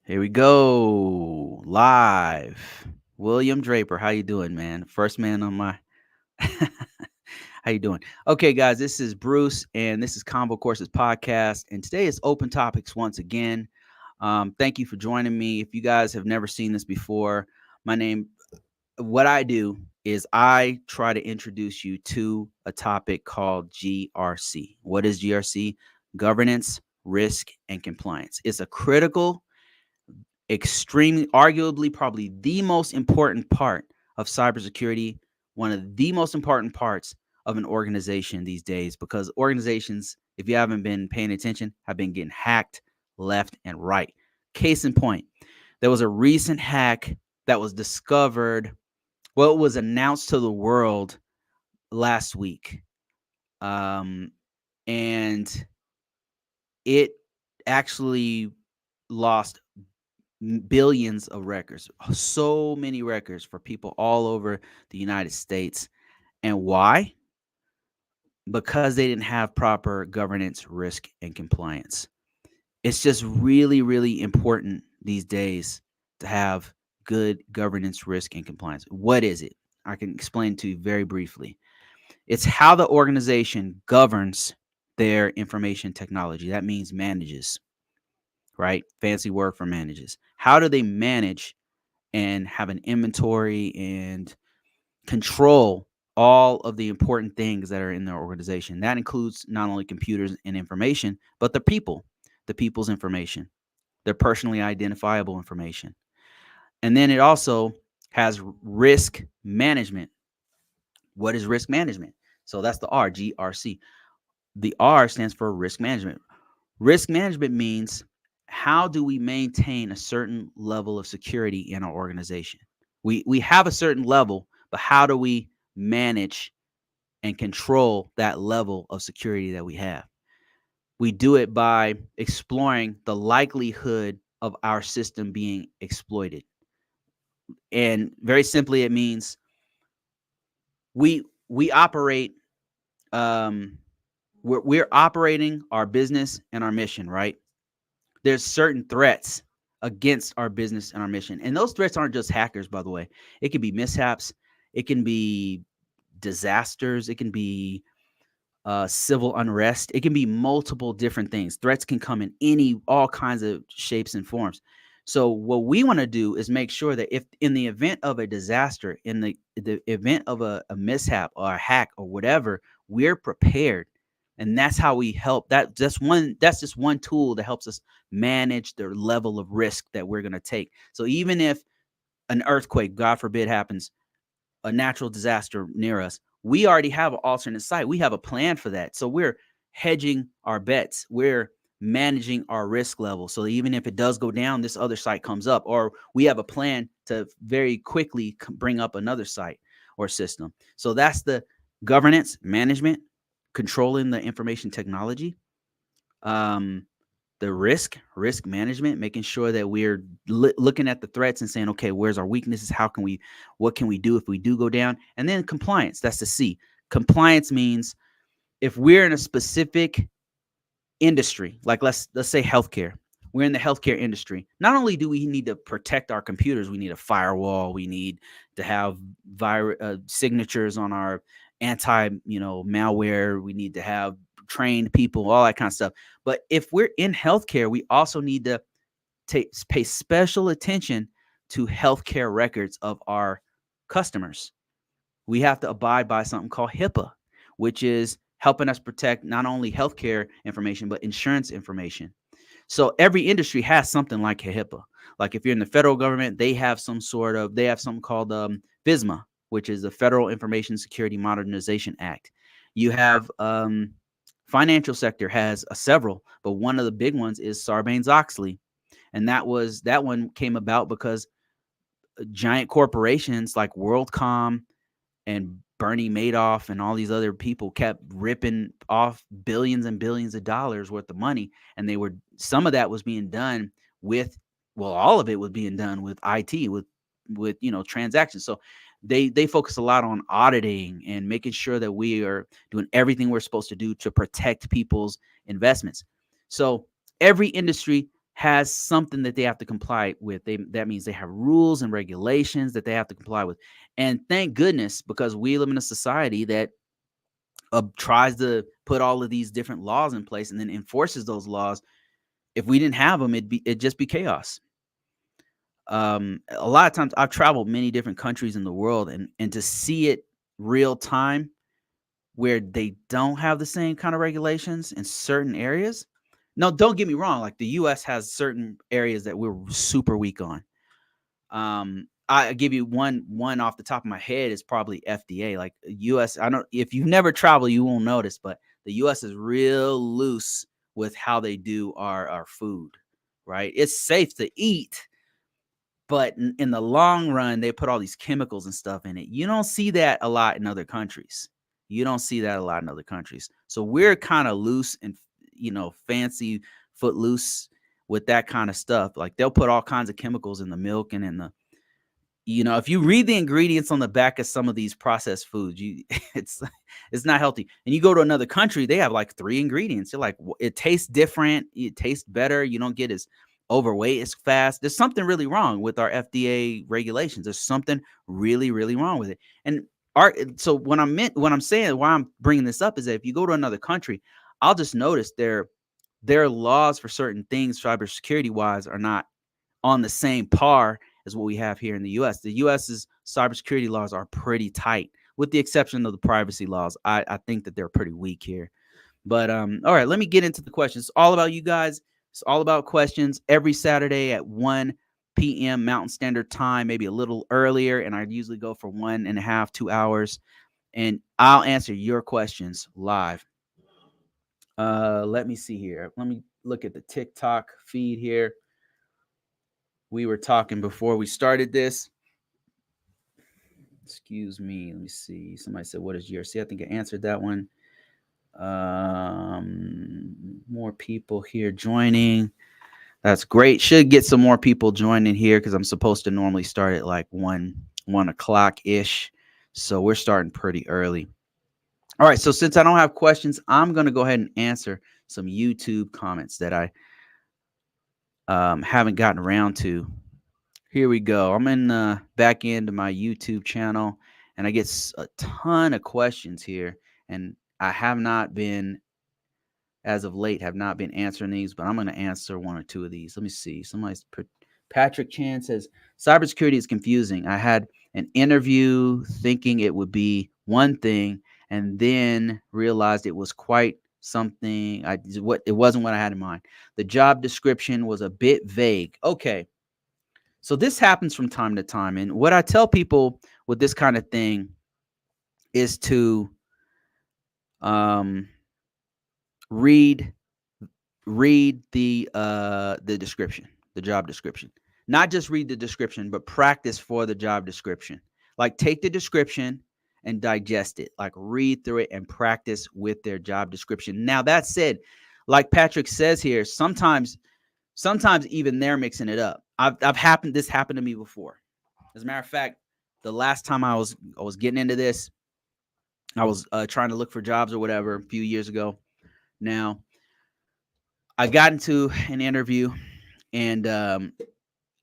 Here we go. Live. William Draper, how you doing, man? First man on my How you doing? Okay, guys, this is Bruce and this is Convocourses podcast and today is open topics once again. Thank you for joining me. If you guys have never seen this before, my name what I do is I try to introduce you to a topic called GRC. What is GRC? Governance, risk, and compliance. It's a critical extremely, arguably, probably the most important part of cybersecurity, one of the most important parts of an organization these days, because organizations, if you haven't been paying attention, have been getting hacked left and right. Case in point, there was a recent hack that was discovered, well, it was announced to the world last week. Um, and it actually lost billions of records, so many records for people all over the United States. And why? Because they didn't have proper governance, risk, and compliance. It's just really, really important these days to have good governance, risk, and compliance. What is it? I can explain to you very briefly. It's how the organization governs their information technology. That means manages, right? Fancy word for manages. How do they manage and have an inventory and control all of the important things that are in their organization? That includes not only computers and information, but the people's information, their personally identifiable information. And then it also has risk management. What is risk management? So that's the R, GRC. The R stands for risk management. Risk management means how do we maintain a certain level of security in our organization? We have a certain level, but how do we manage and control that level of security that we have? We do it by exploring the likelihood of our system being exploited. And very simply, it means we operate we're operating our business and our mission, right? There's certain threats against our business and our mission. And those threats aren't just hackers, by the way. It can be mishaps, it can be disasters, it can be civil unrest, it can be multiple different things. Threats can come in all kinds of shapes and forms. So what we want to do is make sure that if in the event of a disaster, in the event of a mishap or a hack or whatever, we're prepared. And that's how we help. That's just one tool that helps us manage the level of risk that we're going to take. So even if an earthquake, God forbid, happens, a natural disaster near us, we already have an alternate site. We have a plan for that. So we're hedging our bets. We're managing our risk level. So even if it does go down, this other site comes up, or we have a plan to very quickly bring up another site or system. So that's the governance, management, controlling the information technology. Um, the risk management, making sure that we're looking at the threats and saying, okay, where's our weaknesses? What can we do if we do go down? And then compliance, that's the C. Compliance means if we're in a specific industry, like let's say healthcare, we're in the healthcare industry. Not only do we need to protect our computers, we need a firewall, we need to have signatures on our malware, we need to have trained people, all that kind of stuff. But if we're in healthcare, we also need to pay special attention to healthcare records of our customers. We have to abide by something called HIPAA, which is helping us protect not only healthcare information, but insurance information. So every industry has something like a HIPAA. Like if you're in the federal government, they have something called FISMA, which is the Federal Information Security Modernization Act. You have financial sector has several, but one of the big ones is Sarbanes-Oxley. And that one came about because giant corporations like WorldCom and Bernie Madoff and all these other people kept ripping off billions and billions of dollars worth of money. And some of that was being done all of it was being done with IT, with transactions. So they focus a lot on auditing and making sure that we are doing everything we're supposed to do to protect people's investments. So every industry has something that they have to comply with. That means they have rules and regulations that they have to comply with. And thank goodness, because we live in a society that tries to put all of these different laws in place and then enforces those laws. If we didn't have them, it'd just be chaos. A lot of times I've traveled many different countries in the world, and to see it real time where they don't have the same kind of regulations in certain areas. No, don't get me wrong. Like the US has certain areas that we're super weak on. I give you one off the top of my head is probably FDA. Like US, I don't, if you've never traveled, you won't notice, but the US is real loose with how they do our food, right? It's safe to eat, but in the long run, they put all these chemicals and stuff in it. You don't see that a lot in other countries. You don't see that a lot in other countries. So we're kind of loose and, fancy, footloose with that kind of stuff. Like they'll put all kinds of chemicals in the milk and in the, if you read the ingredients on the back of some of these processed foods, it's it's not healthy. And you go to another country, they have like 3 ingredients. You're like, it tastes different, it tastes better. You don't get as overweight as fast. There's something really wrong with our FDA regulations. There's something really, really wrong with it. And so what I'm saying, why I'm bringing this up is that if you go to another country, I'll just notice their laws for certain things, cybersecurity wise, are not on the same par as what we have here in the US. The US's cybersecurity laws are pretty tight, with the exception of the privacy laws. I think that they're pretty weak here. But all right, let me get into the questions. It's all about you guys. It's all about questions every Saturday at 1 p.m. Mountain Standard Time, maybe a little earlier. And I usually go for 1.5, 2 hours. And I'll answer your questions live. Let me see here. Let me look at the TikTok feed here. We were talking before we started this. Excuse me. Let me see. Somebody said, what is GRC? I think I answered that one. More people here joining. That's great. Should get some more people joining here because I'm supposed to normally start at like 1 o'clock ish. So we're starting pretty early. All right. So since I don't have questions, I'm going to go ahead and answer some YouTube comments that I haven't gotten around to. Here we go. I'm in the back end of my YouTube channel, and I get a ton of questions here. And I have not been, as of late, have not been answering these, but I'm going to answer 1 or 2 of these. Let me see. Patrick Chan says, cybersecurity is confusing. I had an interview thinking it would be one thing, and then realized it was quite something. It wasn't what I had in mind. The job description was a bit vague. Okay. So this happens from time to time. And what I tell people with this kind of thing is to read the description, the job description. Not just read the description, but practice for the job description. Like take the description and digest it. Like read through it and practice with their job description. Now that said, like Patrick says here, sometimes even they're mixing it up. This happened to me before. As a matter of fact, the last time I was getting into this, I was trying to look for jobs or whatever a few years ago. Now, I got into an interview, and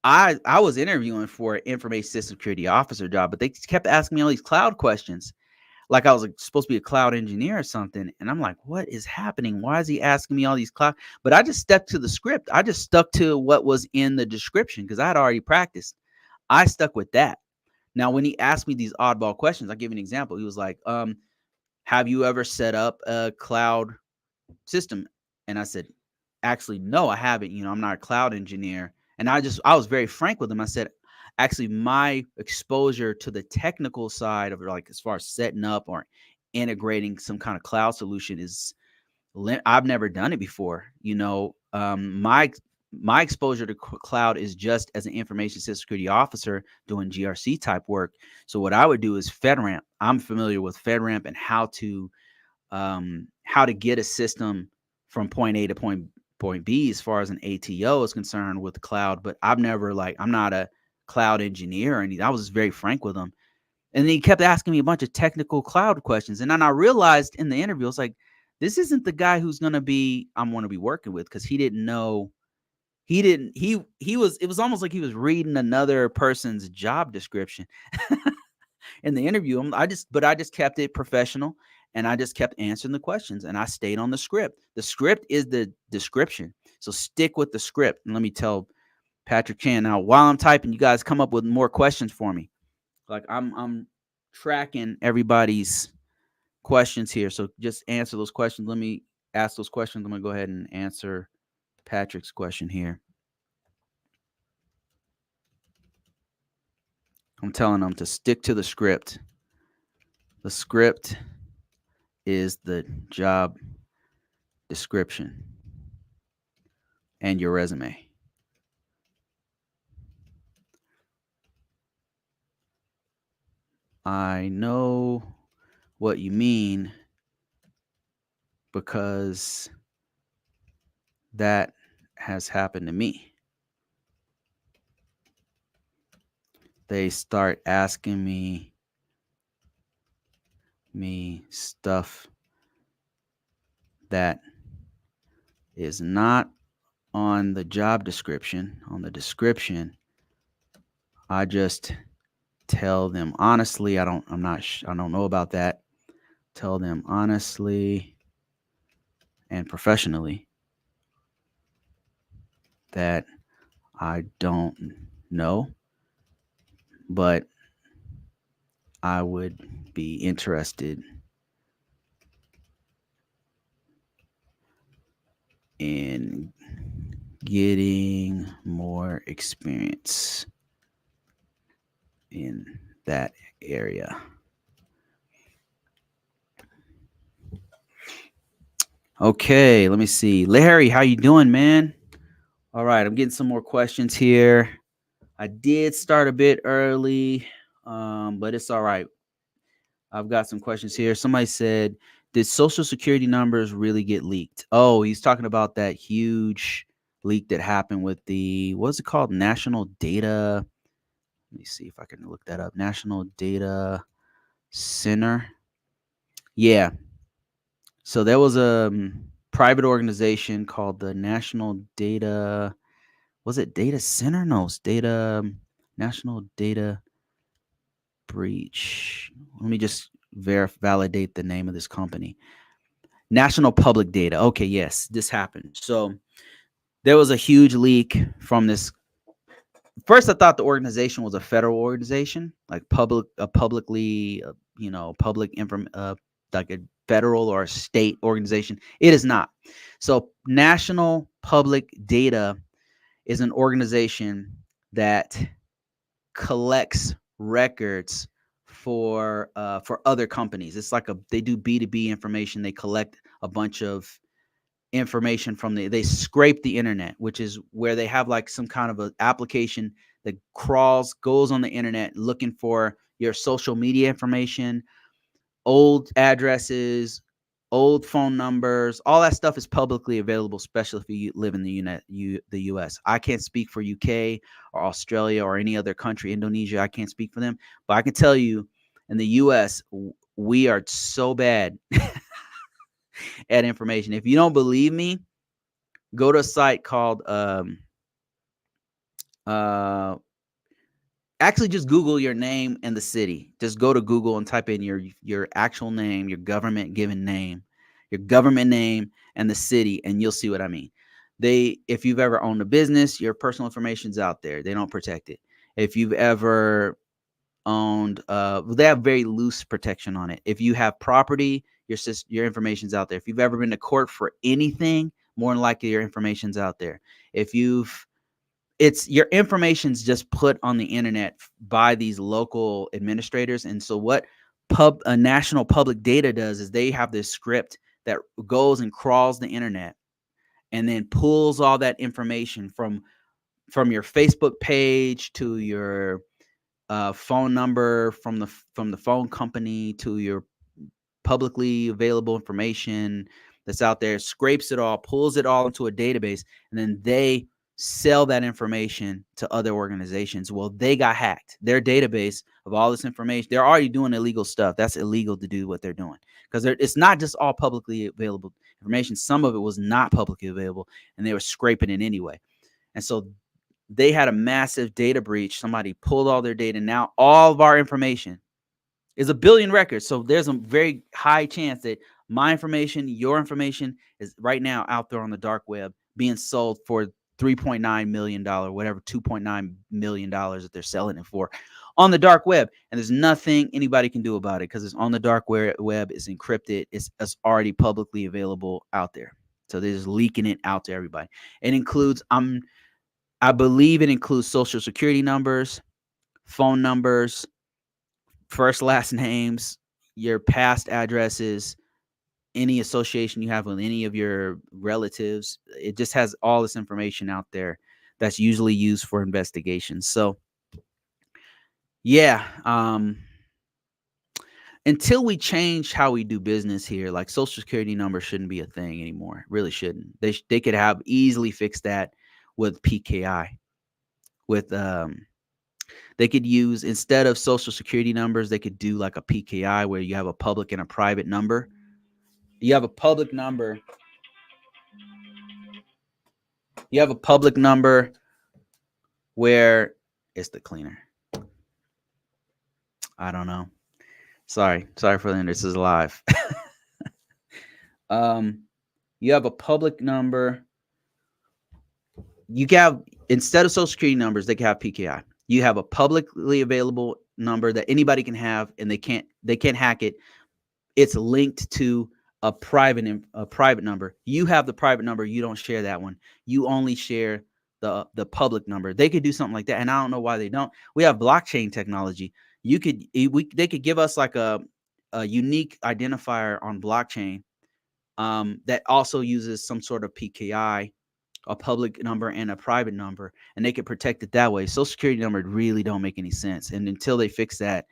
I was interviewing for an information system security officer job, but they kept asking me all these cloud questions, like I was supposed to be a cloud engineer or something. And I'm like, what is happening? Why is he asking me all these cloud? But I just stuck to the script. I just stuck to what was in the description because I had already practiced. I stuck with that. Now, when he asked me these oddball questions, I'll give you an example. He was like, have you ever set up a cloud system? And I said, actually, no, I haven't. I'm not a cloud engineer. And I was very frank with him. I said, actually, my exposure to the technical side of like as far as setting up or integrating some kind of cloud solution is I've never done it before. My exposure to cloud is just as an information system security officer doing GRC type work. So what I would do is FedRAMP. I'm familiar with FedRAMP and how to get a system from point A to point B as far as an ATO is concerned with the cloud. But I'm not a cloud engineer or anything. I was very frank with him. And then he kept asking me a bunch of technical cloud questions. And then I realized in the interview, I was like, this isn't the guy I'm going to be working with, because he didn't know He didn't. He was. It was almost like he was reading another person's job description in the interview. I just kept it professional, and I just kept answering the questions, and I stayed on the script. The script is the description, so stick with the script. And let me tell Patrick Chan now. While I'm typing, you guys come up with more questions for me. Like I'm tracking everybody's questions here, so just answer those questions. Let me ask those questions. I'm gonna go ahead and answer Patrick's question here. I'm telling them to stick to the script. The script is the job description and your resume. I know what you mean because that has happened to me. They start asking me stuff that is not on the job description. On the description, I just tell them honestly, I don't know about that. Tell them honestly and professionally that I don't know, but I would be interested in getting more experience in that area. Okay, let me see. Larry, how you doing, man? All right, I'm getting some more questions here. I did start a bit early, but it's all right. I've got some questions here. Somebody said, did social security numbers really get leaked? Oh, he's talking about that huge leak that happened with the, what's it called? National Data. Let me see if I can look that up. National Data Center. Yeah. So there was a private organization called the National Data. Was it Data Center? No, it's Data National Data Breach. Let me just validate the name of this company. National Public Data. Okay, yes, this happened. So there was a huge leak from this. First, I thought the organization was a federal organization, like publicly, public like a federal or a state organization. It is not. So National Public Data is an organization that collects records for other companies. It's like they do B2B information. They collect a bunch of information from they scrape the internet, which is where they have like some kind of an application that goes on the internet looking for your social media information, old addresses, old phone numbers. All that stuff is publicly available, especially if you live in the US. I can't speak for UK or Australia or any other country, Indonesia. I can't speak for them, but I can tell you in the US, we are so bad at information. If you don't believe me, go to a site called actually just Google your name and the city. Just go to Google and type in your actual name, your government given name, your government name and the city, and you'll see what I mean. If you've ever owned a business, your personal information's out there. They don't protect it. If you've ever owned they have very loose protection on it. If you have property, your information's out there. If you've ever been to court for anything, more than likely your information's out there. If your information's just put on the internet by these local administrators. And so what National Public Data does is they have this script that goes and crawls the internet and then pulls all that information from your Facebook page to your phone number, from the phone company to your publicly available information that's out there, scrapes it all, pulls it all into a database, and then they sell that information to other organizations. Well, they got hacked. Their database of all this information, they're already doing illegal stuff. That's illegal to do what they're doing, because it's not just all publicly available information. Some of it was not publicly available, and they were scraping it anyway. And so they had a massive data breach. Somebody pulled all their data. Now all of our information is a billion records. So there's a very high chance that my information, your information is right now out there on the dark web being sold for $3.9 million, whatever, $2.9 million that they're selling it for on the dark web. And there's nothing anybody can do about it because it's on the dark web. It's encrypted. It's already publicly available out there. So they're just leaking it out to everybody. It includes, I believe it includes social security numbers, phone numbers, first, last names, your past addresses, any association you have with any of your relatives. It just has all this information out there that's usually used for investigations. So, yeah, until we change how we do business here, like social security numbers shouldn't be a thing anymore. Really shouldn't. They could have easily fixed that with PKI. With they could use, instead of social security numbers, they could do like a PKI where you have a public and a private number. You have a public number. You have a public number where it's the cleaner. I don't know. Sorry for the this is live. You have a public number. You have, instead of social security numbers, they can have PKI. You have a publicly available number that anybody can have, and they can't hack it. It's linked to a private number. You have the private number. You don't share that one. You only share the public number. They could do something like that, and I don't know why they don't. We have blockchain technology. They could give us like a unique identifier on blockchain that also uses some sort of PKI, a public number and a private number, and they could protect it that way. Social security numbers really don't make any sense, and until they fix that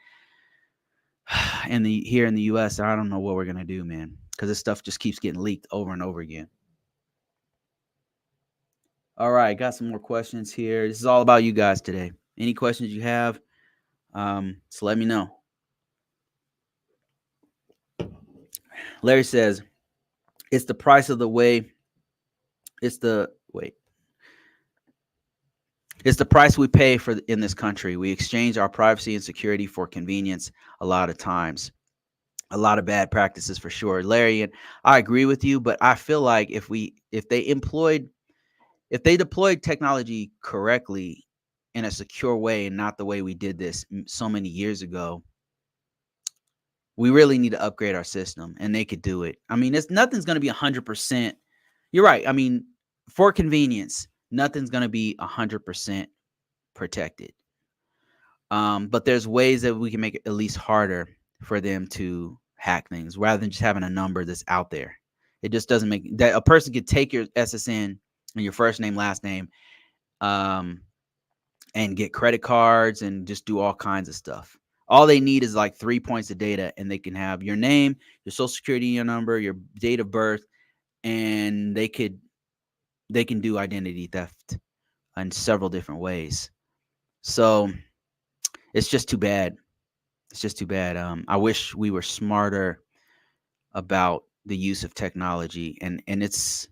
here in the US, I don't know what we're gonna do, man, because this stuff just keeps getting leaked over and over again. All right, got some more questions here. This is all about you guys today. Any questions you have, so let me know. Larry says, it's the price of the way. It's the price we pay for in this country. We exchange our privacy and security for convenience a lot of times. A lot of bad practices for sure, Larry. And I agree with you, but I feel like if they deployed technology correctly in a secure way and not the way we did this so many years ago, we really need to upgrade our system, and they could do it. I mean, nothing's going to be 100%. You're right. I mean, for convenience, nothing's going to be 100% protected. But there's ways that we can make it at least harder for them to hack things rather than just having a number that's out there. It just doesn't make that a person could take your SSN and your first name, last name, and get credit cards and just do all kinds of stuff. All they need is like 3 points of data, and they can have your name, your social security, your number, your date of birth, and they can do identity theft in several different ways. So it's just too bad. It's just too bad. I wish we were smarter about the use of technology, and it's,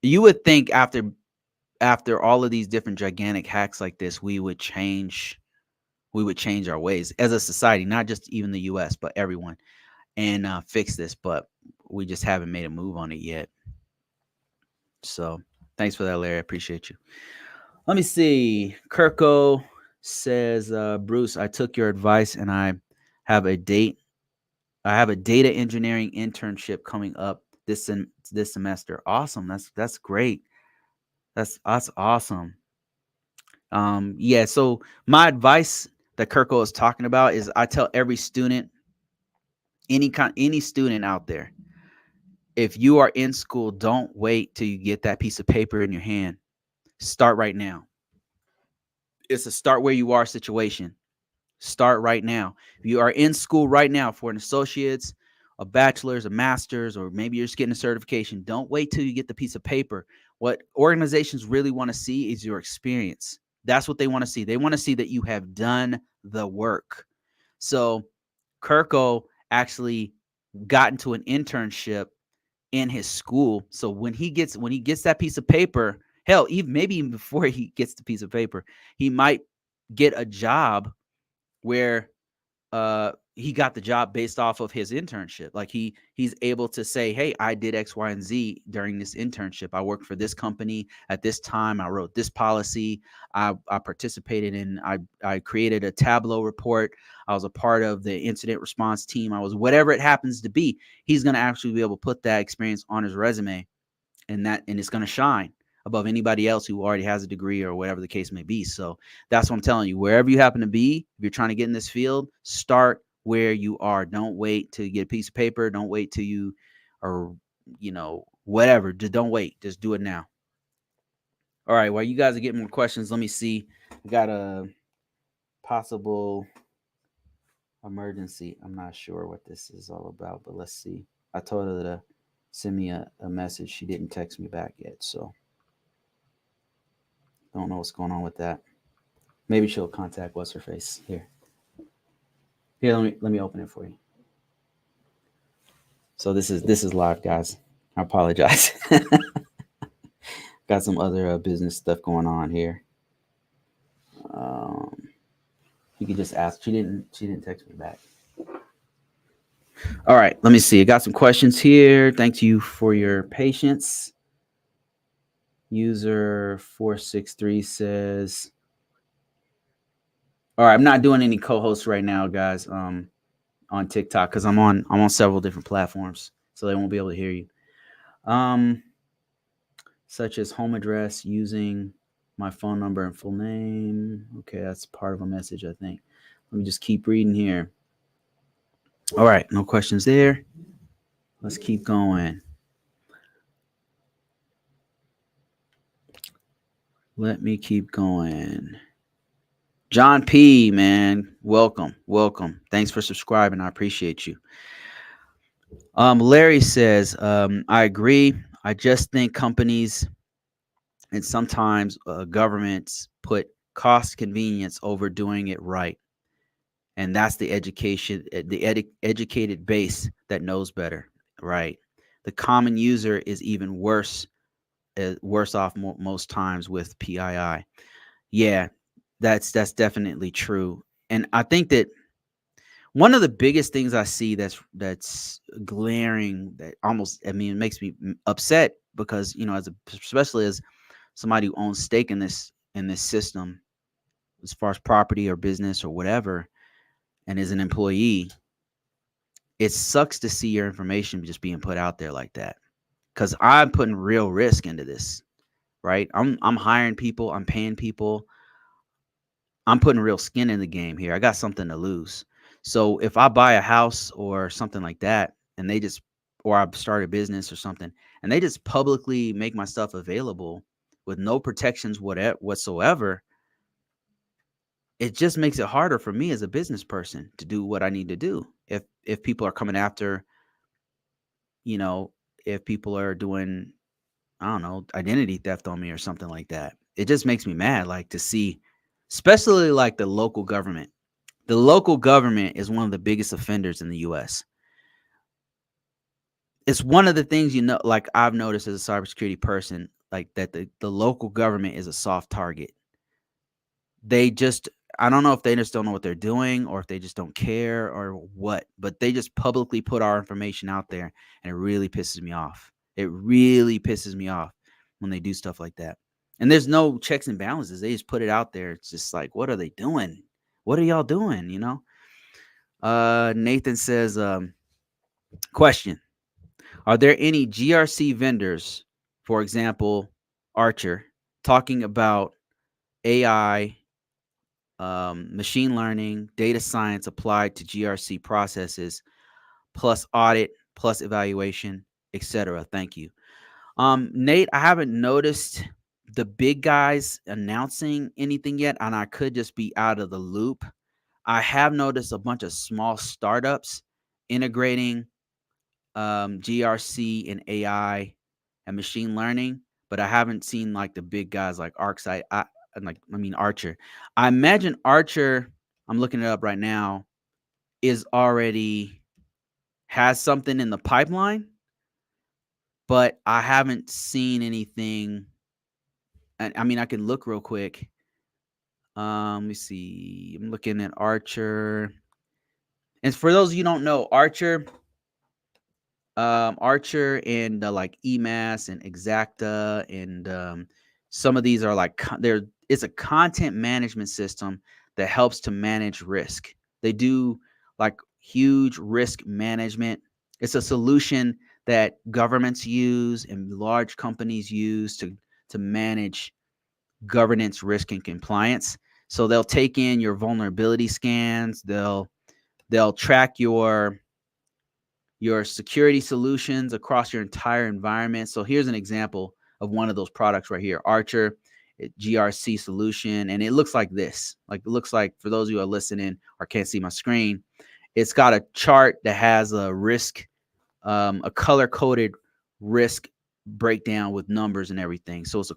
you would think after all of these different gigantic hacks like this, we would change our ways as a society, not just even the US, but everyone, and fix this, but we just haven't made a move on it yet. So thanks for that, Larry. I appreciate you. Let me see. Kirko says, Bruce, I took your advice and I have a data engineering internship coming up this semester. Awesome. That's great. That's awesome. Yeah. So my advice that Kirko is talking about is, I tell every student, any student out there, if you are in school, don't wait till you get that piece of paper in your hand. Start right now. It's a start where you are situation. Start right now. If you are in school right now for an associate's, a bachelor's, a master's, or maybe you're just getting a certification, don't wait till you get the piece of paper. What organizations really want to see is your experience. That's what they want to see. They want to see that you have done the work. So Kirko actually got into an internship in his school. So when he gets that piece of paper, Hell, even maybe even before he gets the piece of paper, he might get a job where he got the job based off of his internship. Like he's able to say, hey, I did X, Y, and Z during this internship. I worked for this company at this time. I wrote this policy. I participated in, I created a Tableau report. I was a part of the incident response team. I was whatever it happens to be. He's going to actually be able to put that experience on his resume, and it's going to shine above anybody else who already has a degree or whatever the case may be. So that's what I'm telling you. Wherever you happen to be, if you're trying to get in this field, start where you are. Don't wait till you get a piece of paper. Don't wait till you or whatever. Just don't wait. Just do it now. All right. While you guys are getting more questions, let me see. We got a possible emergency. I'm not sure what this is all about, but let's see. I told her to send me a message. She didn't text me back yet, so don't know what's going on with that. Maybe she'll contact what's her face here. Here, let me open it for you. So this is live, guys. I apologize. Got some other business stuff going on here. You could just ask. She didn't text me back. All right, let me see. I got some questions here. Thank you for your patience. User 463 says, all right, I'm not doing any co-hosts right now, guys, on TikTok because I'm on several different platforms, so they won't be able to hear you. Such as home address, using my phone number and full name. Okay, that's part of a message, I think. Let me just keep reading here. All right, no questions there. Let's keep going. Let me keep going. John P, man, welcome. Thanks for subscribing. I appreciate you. Larry says, I agree. I just think companies and sometimes governments put cost convenience over doing it right. And that's the educated base that knows better, right? The common user is even worse off most times with PII. Yeah, that's definitely true. And I think that one of the biggest things I see that's glaring, that almost, I mean, it makes me upset because, especially as somebody who owns stake in this system, as far as property or business or whatever, and is an employee, it sucks to see your information just being put out there like that. Because I'm putting real risk into this, right? I'm hiring people, I'm paying people, I'm putting real skin in the game here. I got something to lose. So if I buy a house or something like that, and or I start a business or something, and they just publicly make my stuff available with no protections whatsoever, it just makes it harder for me as a business person to do what I need to do. If people are coming after, if people are doing, I don't know, identity theft on me or something like that, it just makes me mad. Like to see, especially like the local government. The local government is one of the biggest offenders in the U.S. It's one of the things, like I've noticed as a cybersecurity person, like that the local government is a soft target. They just, I don't know if they just don't know what they're doing or if they just don't care or what, but they just publicly put our information out there, and it really pisses me off. It really pisses me off when they do stuff like that. And there's no checks and balances. They just put it out there. It's just like, what are they doing? What are y'all doing? Nathan says, question: are there any GRC vendors, for example, Archer, talking about AI, machine learning, data science applied to GRC processes, plus audit, plus evaluation, etc.? Thank you. Nate, I haven't noticed the big guys announcing anything yet, and I could just be out of the loop. I have noticed a bunch of small startups integrating GRC and AI and machine learning, but I haven't seen like the big guys like ArcSight. Archer. I imagine Archer, I'm looking it up right now, is already has something in the pipeline, but I haven't seen anything I mean, I can look real quick. Let me see. I'm looking at Archer. And for those of you who don't know, Archer and like EMAS and Exacta and some of these are like there. It's a content management system that helps to manage risk. They do like huge risk management. It's a solution that governments use and large companies use to manage governance, risk, and compliance. So they'll take in your vulnerability scans. They'll track your security solutions across your entire environment. So here's an example of one of those products right here, Archer GRC solution. And it looks like this. Like it looks like, for those of you who are listening or can't see my screen, it's got a chart that has a risk, a color-coded risk breakdown with numbers and everything. So it's a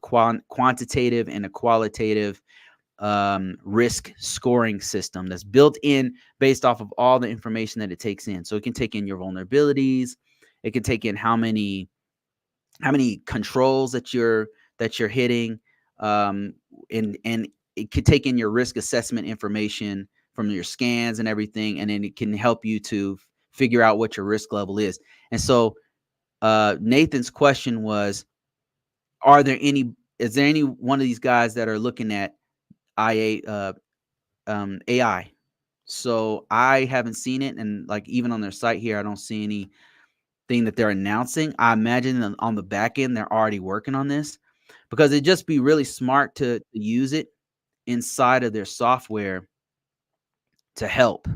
quantitative and a qualitative risk scoring system that's built in based off of all the information that it takes in. So it can take in your vulnerabilities, it can take in how many controls that you're hitting, and it could take in your risk assessment information from your scans and everything, and then it can help you to figure out what your risk level is. And so Nathan's question was, is there any one of these guys that are looking at AI? So I haven't seen it, and like even on their site here, I don't see anything that they're announcing. I imagine on the back end they're already working on this, because it'd just be really smart to use it inside of their software to help.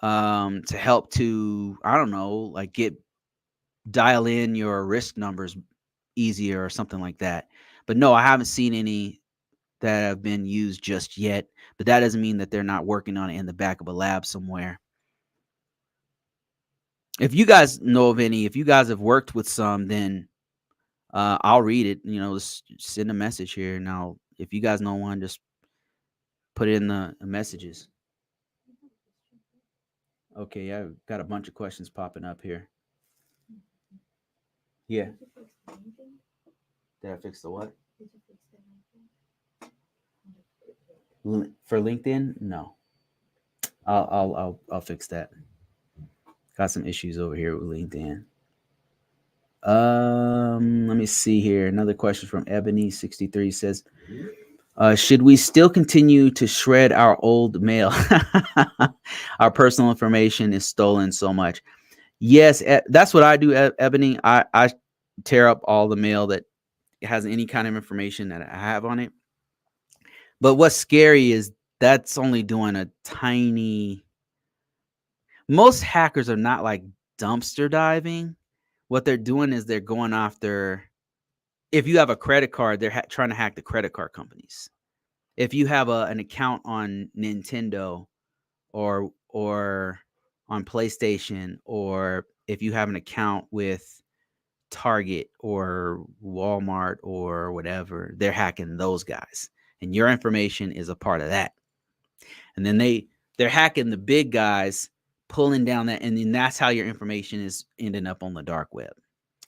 To I don't know, like dial in your risk numbers easier or something like that. But no, I haven't seen any that have been used just yet. But that doesn't mean that they're not working on it in the back of a lab somewhere. If you guys know of any, if you guys have worked with some, then I'll read it. Just send a message here. Now, if you guys know one, just put it in the messages. Okay, yeah, I've got a bunch of questions popping up here. Yeah. Did I fix the what? For LinkedIn? No. I'll fix that. Got some issues over here with LinkedIn. Let me see here. Another question from Ebony63 says, should we still continue to shred our old mail? Our personal information is stolen so much. Yes, that's what I do, Ebony. I tear up all the mail that has any kind of information that I have on it. But what's scary is that's only doing a tiny. Most hackers are not like dumpster diving. What they're doing is they're going after. If you have a credit card, they're trying to hack the credit card companies. If you have an account on Nintendo or on PlayStation, or if you have an account with Target or Walmart or whatever, they're hacking those guys, and your information is a part of that. And then they're hacking the big guys, pulling down that, and then that's how your information is ending up on the dark web.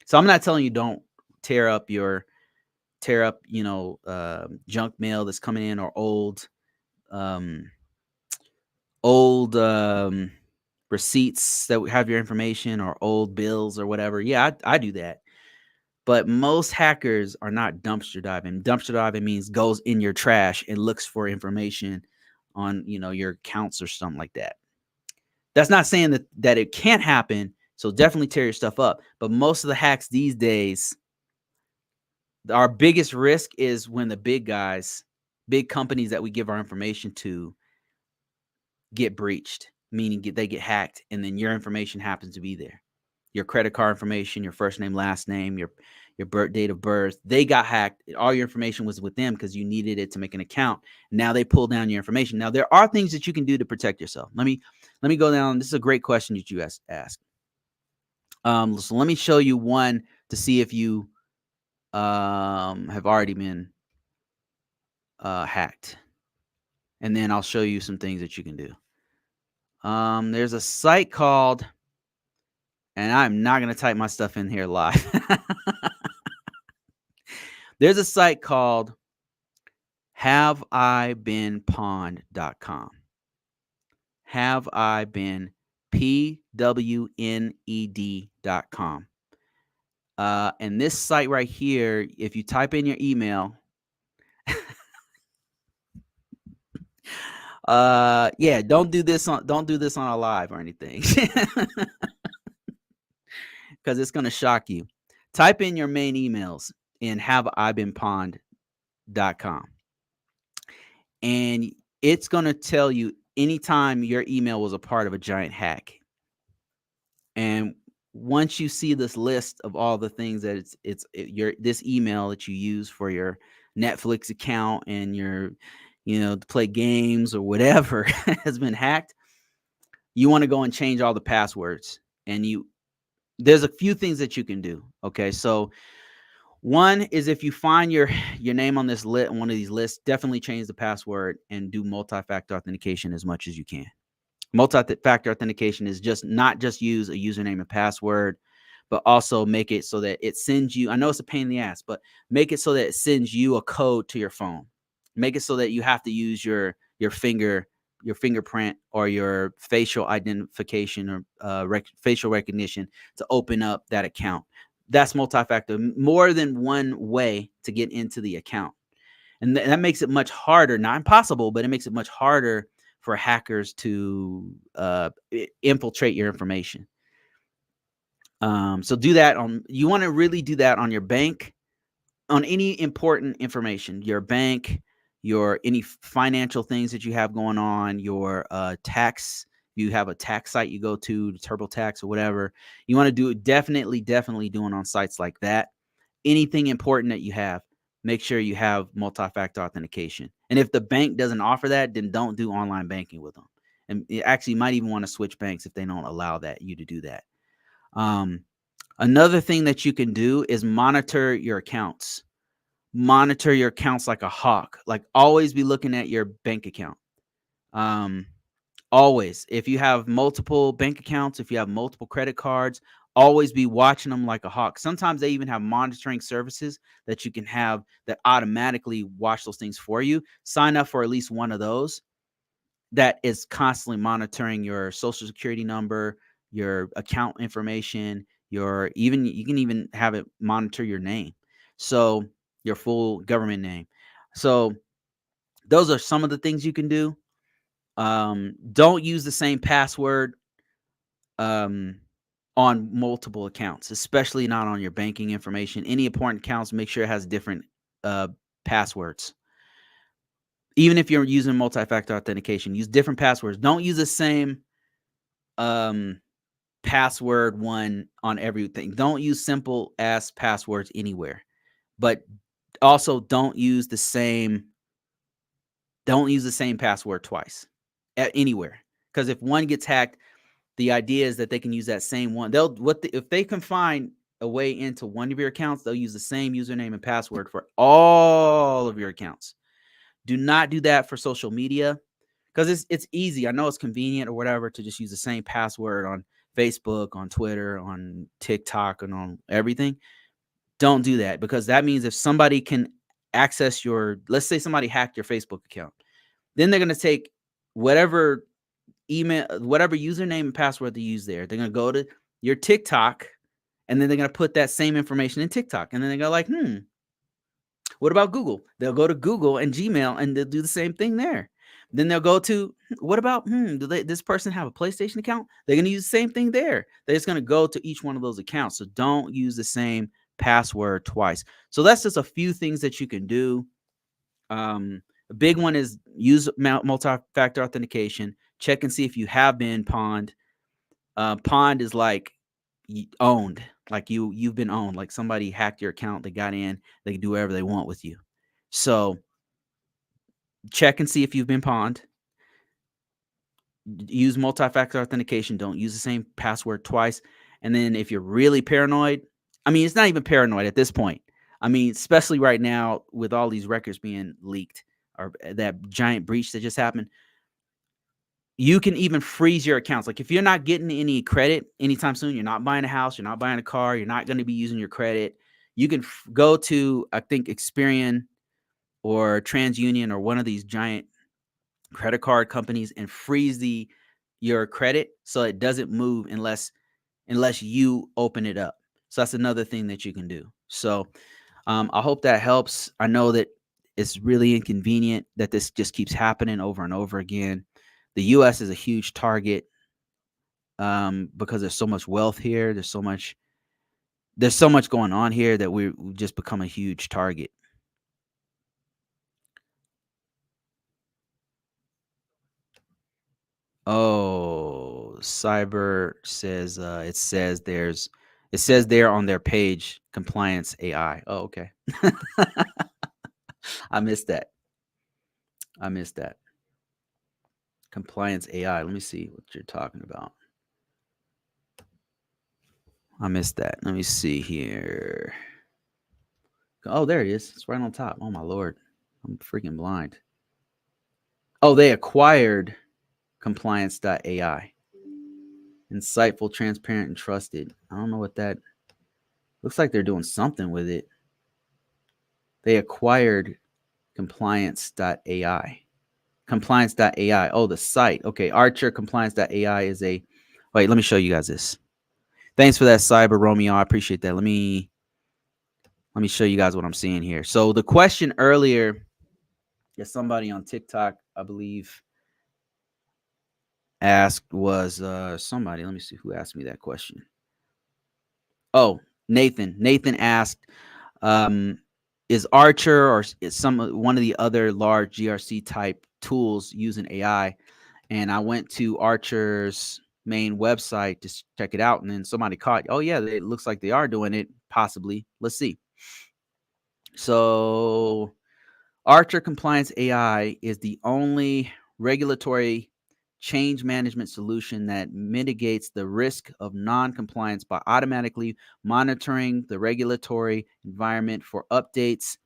So I'm not telling you don't tear up junk mail that's coming in, or old receipts that have your information, or old bills or whatever. Yeah, I do that. But most hackers are not dumpster diving. Dumpster diving means goes in your trash and looks for information on your accounts or something like that. That's not saying that it can't happen. So definitely tear your stuff up. But most of the hacks these days, our biggest risk is when the big guys, big companies that we give our information to, get breached, meaning they get hacked, and then your information happens to be there. Your credit card information, your first name, last name, your date of birth. They got hacked. All your information was with them because you needed it to make an account. Now they pull down your information. Now there are things that you can do to protect yourself. Let me go down. This is a great question that you asked. So let me show you one to see if you have already been hacked, and then I'll show you some things that you can do. There's a site called, and I'm not going to type my stuff in here live. There's a site called haveibeenpwned.com. Have I been PWNED.com. And this site right here, if you type in your email, yeah, don't do this on a live or anything, because it's gonna shock you. Type in your main emails in haveibeenpwned.com, and it's gonna tell you anytime your email was a part of a giant hack. And once you see this list of all the things that your this email that you use for your Netflix account and your, to play games or whatever has been hacked, you want to go and change all the passwords. And there's a few things that you can do. Okay, so one is, if you find your name on this list, one of these lists, definitely change the password and do multi-factor authentication as much as you can. Multi-factor authentication is not just use a username and password, but also make it so that it sends you, I know it's a pain in the ass, but make it so that it sends you a code to your phone. Make it so that you have to use your fingerprint or your facial identification or facial recognition to open up that account. That's multi-factor, more than one way to get into the account. And that makes it much harder, not impossible, but it makes it much harder for hackers to infiltrate your information. So do that you want to really do that on your bank, on any important information, your bank, any financial things that you have going on, your tax. You have a tax site you go to, TurboTax or whatever. You want to do it, definitely doing on sites like that. Anything important that you have, make sure you have multi-factor authentication. And if the bank doesn't offer that, then don't do online banking with them. And you actually might even want to switch banks if they don't allow you to do that. Another thing that you can do is monitor your accounts. Monitor your accounts like a hawk. Like, always be looking at your bank account. Always. If you have multiple bank accounts, if you have multiple credit cards, always be watching them like a hawk. Sometimes they even have monitoring services that you can have that automatically watch those things for you. Sign up for at least one of those that is constantly monitoring your social security number, your account information, you can even have it monitor your name. So your full government name. So those are some of the things you can do. Don't use the same password on multiple accounts, especially not on your banking information. Any important accounts, make sure it has different passwords. Even if you're using multi-factor authentication, use different passwords. Don't use the same password one on everything. Don't use simple ass passwords anywhere. But also don't use the same password twice anywhere. Because if one gets hacked, the idea is that they can use that same one. If they can find a way into one of your accounts, they'll use the same username and password for all of your accounts. Do not do that for social media, because it's easy. I know it's convenient or whatever to just use the same password on Facebook, on Twitter, on TikTok, and on everything. Don't do that, because that means if somebody can access let's say somebody hacked your Facebook account, then they're going to take whatever email, whatever username and password they use there. They're going to go to your TikTok, and then they're going to put that same information in TikTok. And then they go like, what about Google? They'll go to Google and Gmail, and they'll do the same thing there. Then they'll go to, what about, this person have a PlayStation account? They're going to use the same thing there. They're just going to go to each one of those accounts. So don't use the same password twice. So that's just a few things that you can do. A big one is use multi-factor authentication. Check and see if you have been pawned. Pawned is like owned, like you've been owned, like somebody hacked your account, they got in, they can do whatever they want with you. So check and see if you've been pawned. Use multi-factor authentication. Don't use the same password twice. And then if you're really paranoid, I mean, it's not even paranoid at this point. I mean, especially right now with all these records being leaked, or that giant breach that just happened, you can even freeze your accounts. Like, if you're not getting any credit anytime soon, you're not buying a house, you're not buying a car, you're not going to be using your credit, You can go to, I think, Experian or TransUnion or one of these giant credit card companies and freeze your credit so it doesn't move unless you open it up. So that's another thing that you can do. So I hope that helps. I know that it's really inconvenient that this just keeps happening over and over again. The U.S. is a huge target because there's so much wealth here. There's so much going on here that we've just become a huge target. Oh, Cyber says it says there on their page compliance AI. Oh, okay. I missed that. I missed that. Compliance AI. Let me see what you're talking about. I missed that. Let me see here. Oh, there it is. It's right on top. Oh my lord. I'm freaking blind. Oh, they acquired compliance.ai. Insightful, transparent, and trusted. I don't know what that looks like. They're doing something with it. They acquired compliance.ai. Compliance.ai. Oh, the site. Okay. Archer compliance.ai is a. Wait, let me show you guys this. Thanks for that, Cyber Romeo. I appreciate that. Let me show you guys what I'm seeing here. So the question earlier that somebody on TikTok, I believe, asked was somebody. Let me see who asked me that question. Oh, Nathan. Nathan asked, um, is Archer or is one of the other large GRC type tools using AI? And I went to Archer's main website to check it out, and then somebody caught. Oh yeah, it looks like they are doing it. Possibly. Let's see. So Archer Compliance AI is the only regulatory change management solution that mitigates the risk of non-compliance by automatically monitoring the regulatory environment for updates,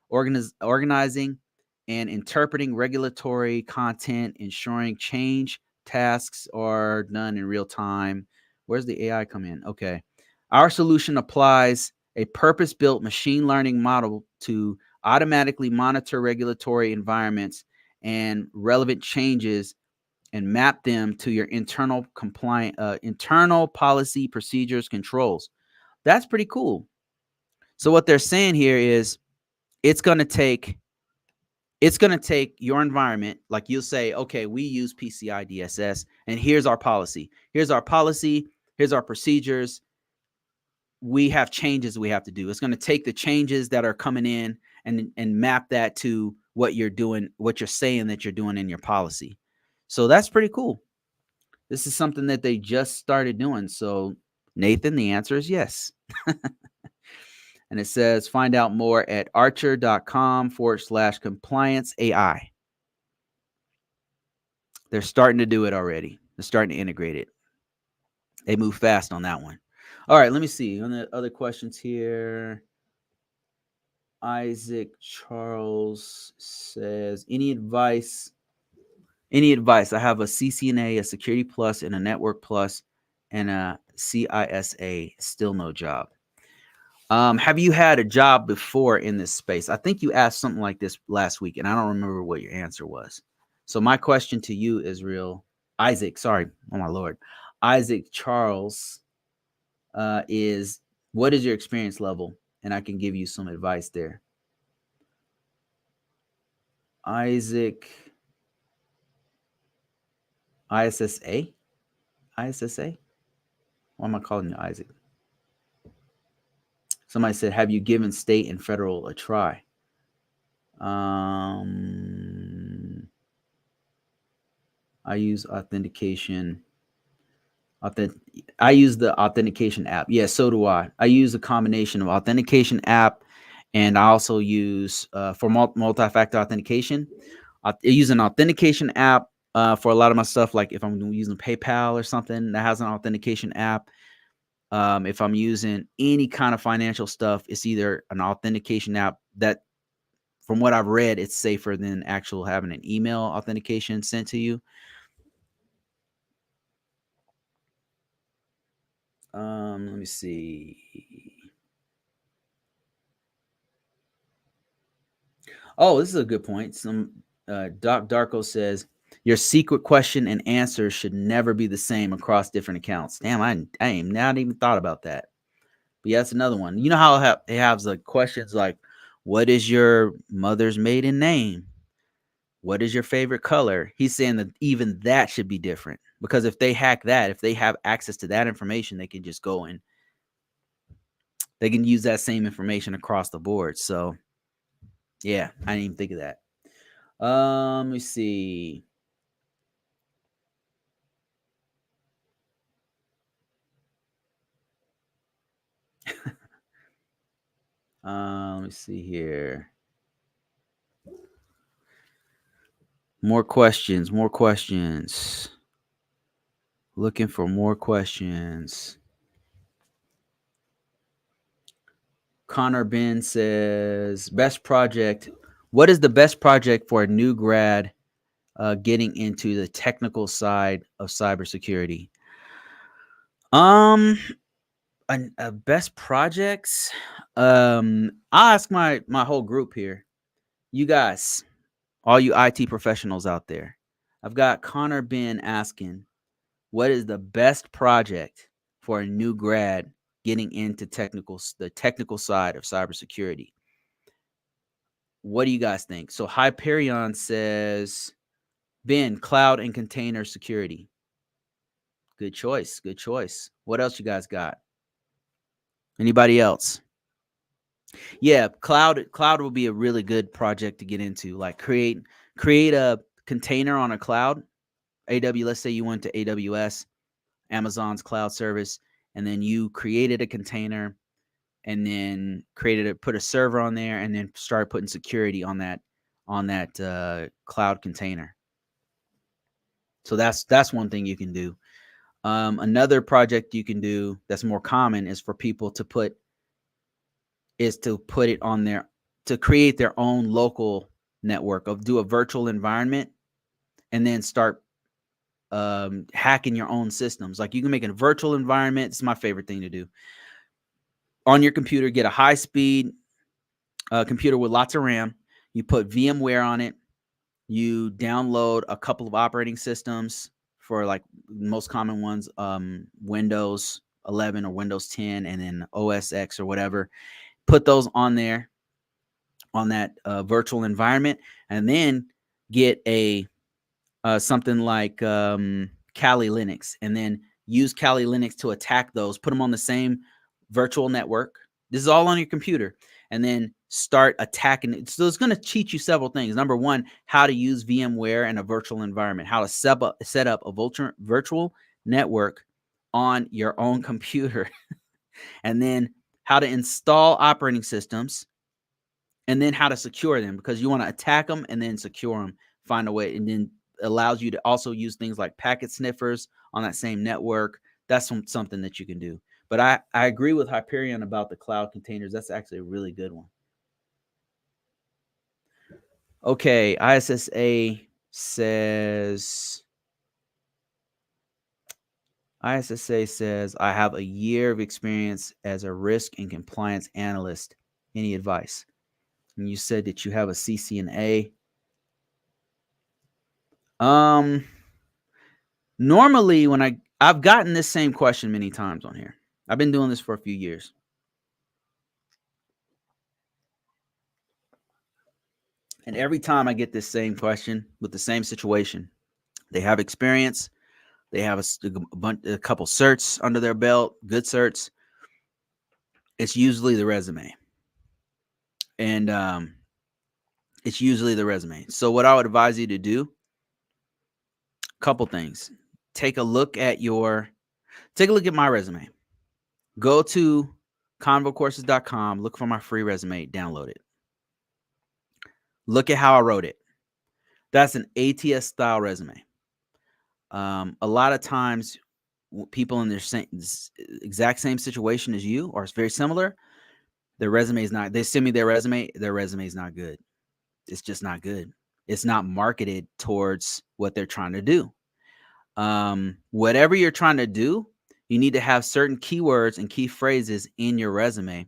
organizing and interpreting regulatory content, ensuring change tasks are done in real time. Where's the AI come in? Okay. Our solution applies a purpose-built machine learning model to automatically monitor regulatory environments and relevant changes and map them to your internal policy procedures controls. That's pretty cool. So what they're saying here is it's going to take your environment. Like you'll say, okay, we use PCI DSS and here's our policy. Here's our policy. Here's our procedures. We have changes we have to do. It's going to take the changes that are coming in and map that to what you're doing, what you're saying that you're doing in your policy. So that's pretty cool. This is something that they just started doing. So Nathan, the answer is yes. And it says find out more at archer.com/compliance AI. They're starting to do it already. They're starting to integrate it. They move fast on that one. All right, let me see. On the other questions here, Isaac Charles says, any advice? Any advice? I have a CCNA, a Security Plus, and a Network Plus, and a CISA. Still no job. Have you had a job before in this space? I think you asked something like this last week, and I don't remember what your answer was. So my question to you, Israel, Isaac, sorry, oh my Lord, Isaac Charles, is what is your experience level? And I can give you some advice there. Isaac, ISSA, ISSA. Why am I calling you Isaac? Somebody said, have you given state and federal a try? I use authentication. I use the authentication app. Yeah, so do I. I use a combination of authentication app, and I also use for multi-factor authentication. I use an authentication app for a lot of my stuff. Like if I'm using PayPal or something that has an authentication app. If I'm using any kind of financial stuff, it's either an authentication app that, from what I've read, it's safer than actual having an email authentication sent to you. Let me see. Oh, this is a good point. Doc Darko says your secret question and answer should never be the same across different accounts. Damn, I ain't not even thought about that. But yeah, that's another one. You know how it has like questions like, what is your mother's maiden name? What is your favorite color? He's saying that even that should be different, because if they hack that, if they have access to that information, they can just go and they can use that same information across the board. So yeah, I didn't even think of that. Let me see. Let me see here. More questions. More questions. Looking for more questions. Connor Ben says, best project. What is the best project for a new grad getting into the technical side of cybersecurity? Um, best projects. I'll ask my whole group here. You guys, all you IT professionals out there. I've got Connor Ben asking, what is the best project for a new grad getting into the technical side of cybersecurity? What do you guys think? So Hyperion says, Ben, cloud and container security. Good choice. Good choice. What else you guys got? Anybody else? Yeah, cloud will be a really good project to get into. Like create a container on a cloud. AW, let's say you went to AWS, Amazon's cloud service, and then you created a container and then put a server on there and then start putting security on that cloud container. So that's one thing you can do. Another project you can do that's more common is for people to put it on their to create their own local network, of do a virtual environment and then start hacking your own systems. Like you can make a virtual environment. It's my favorite thing to do on your computer. Get a high speed computer with lots of RAM. You put VMware on it. You download a couple of operating systems for like most common ones, Windows 11 or Windows 10, and then OS X or whatever. Put those on there on that virtual environment, and then get a something like Kali Linux, and then use Kali Linux to attack those. Put them on the same virtual network. This is all on your computer, and then start attacking it. So it's going to teach you several things. Number one, how to use VMware in a virtual environment, how to set up a virtual network on your own computer, and then how to install operating systems, and then how to secure them, because you want to attack them and then secure them, find a way, and then allows you to also use things like packet sniffers on that same network. That's something that you can do. But I agree with Hyperion about the cloud containers. That's actually a really good one. Okay, says ISSA says, I have a year of experience as a risk and compliance analyst. Any advice? And you said that you have a CCNA. Normally when I've gotten this same question many times on here. I've been doing this for a few years. And every time I get this same question with the same situation, they have experience, they have a couple certs under their belt, good certs. It's usually the resume. And it's usually the resume. So what I would advise you to do, couple things. Take a look at my resume. Go to convocourses.com, look for my free resume, download it. Look at how I wrote it. That's an ATS style resume. A lot of times people in their exact same situation as you, or it's very similar, their resume is not, they send me their resume is not good. It's just not good. It's not marketed towards what they're trying to do. Whatever you're trying to do, you need to have certain keywords and key phrases in your resume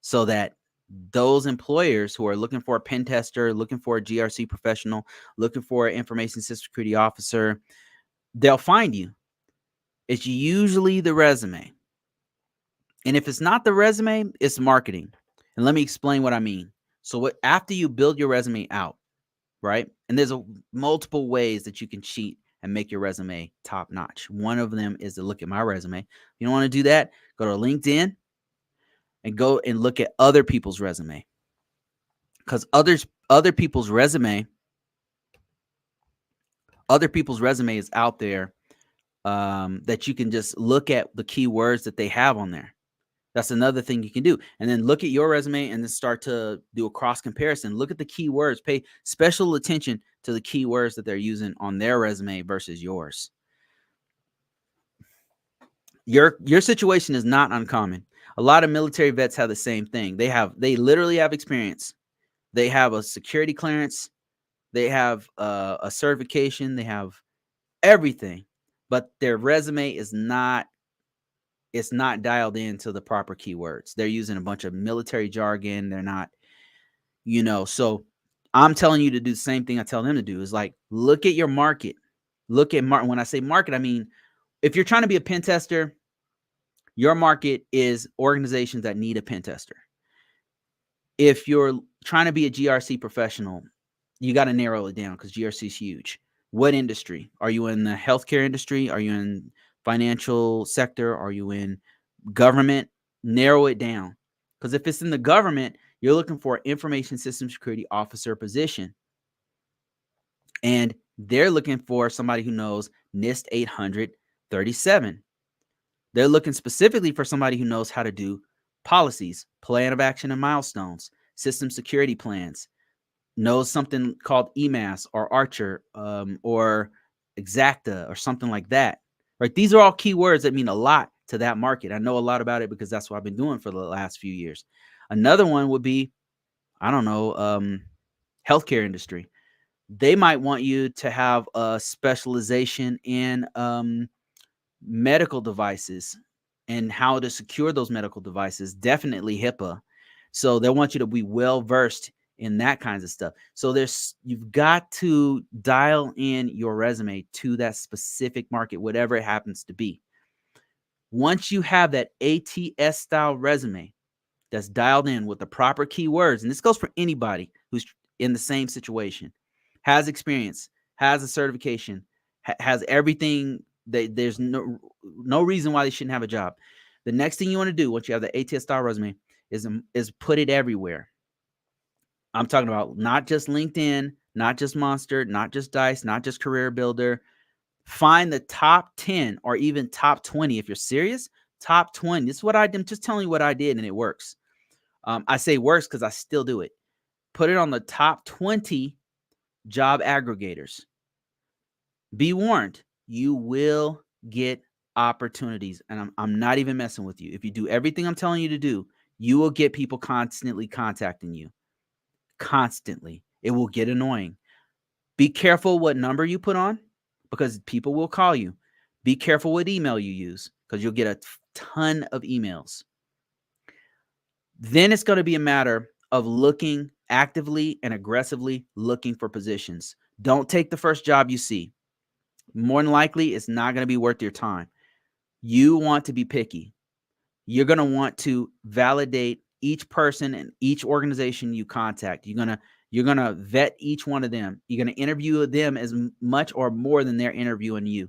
so that those employers who are looking for a pen tester, looking for a GRC professional, looking for an information system security officer, they'll find you. It's usually the resume. And if it's not the resume, it's marketing. And let me explain what I mean. So after you build your resume out, right? And there's multiple ways that you can cheat and make your resume top notch. One of them is to look at my resume. If you don't want to do that, go to LinkedIn and go and look at other people's resume. Because other people's resume is out there, that you can just look at the keywords that they have on there. That's another thing you can do. And then look at your resume and then start to do a cross comparison. Look at the keywords. Pay special attention to the keywords that they're using on their resume versus yours. Your situation is not uncommon. A lot of military vets have the same thing. They literally have experience. They have a security clearance. They have a certification. They have everything, but their resume is not, it's not dialed into the proper keywords. They're using a bunch of military jargon. They're not, so I'm telling you to do the same thing I tell them to do, is like, look at your market. Look at when I say market, I mean, if you're trying to be a pen tester, your market is organizations that need a pen tester. If you're trying to be a GRC professional, you got to narrow it down because GRC is huge. What industry? Are you in the healthcare industry? Are you in financial sector? Are you in government? Narrow it down. Because if it's in the government, you're looking for an information system security officer position. And they're looking for somebody who knows NIST 837. They're looking specifically for somebody who knows how to do policies, plan of action and milestones, system security plans, knows something called EMAS or Archer, or Exacta or something like that, right? These are all keywords that mean a lot to that market. I know a lot about it because that's what I've been doing for the last few years. Another one would be, I don't know, healthcare industry. They might want you to have a specialization in medical devices and how to secure those medical devices, definitely HIPAA. So they want you to be well versed in that kinds of stuff. So you've got to dial in your resume to that specific market, whatever it happens to be. Once you have that ATS style resume that's dialed in with the proper keywords, and this goes for anybody who's in the same situation, has experience, has a certification, has everything, there's no reason why they shouldn't have a job. The next thing you want to do once you have the ATS style resume is put it everywhere. I'm talking about not just LinkedIn, not just Monster, not just Dice, not just Career Builder. Find the top 10 or even top 20. If you're serious, top 20. This is what I did. I'm just telling you what I did, and it works. I say works because I still do it. Put it on the top 20 job aggregators. Be warned, you will get opportunities. And I'm not even messing with you. If you do everything I'm telling you to do, you will get people constantly contacting you. Constantly. It will get annoying. Be careful what number you put on because people will call you. Be careful what email you use because you'll get a ton of emails. Then it's going to be a matter of looking actively and aggressively looking for positions. Don't take the first job you see. More than likely, it's not going to be worth your time. You want to be picky. You're going to want to validate each person and each organization you contact. You're going to vet each one of them. You're going to interview them as much or more than they're interviewing you.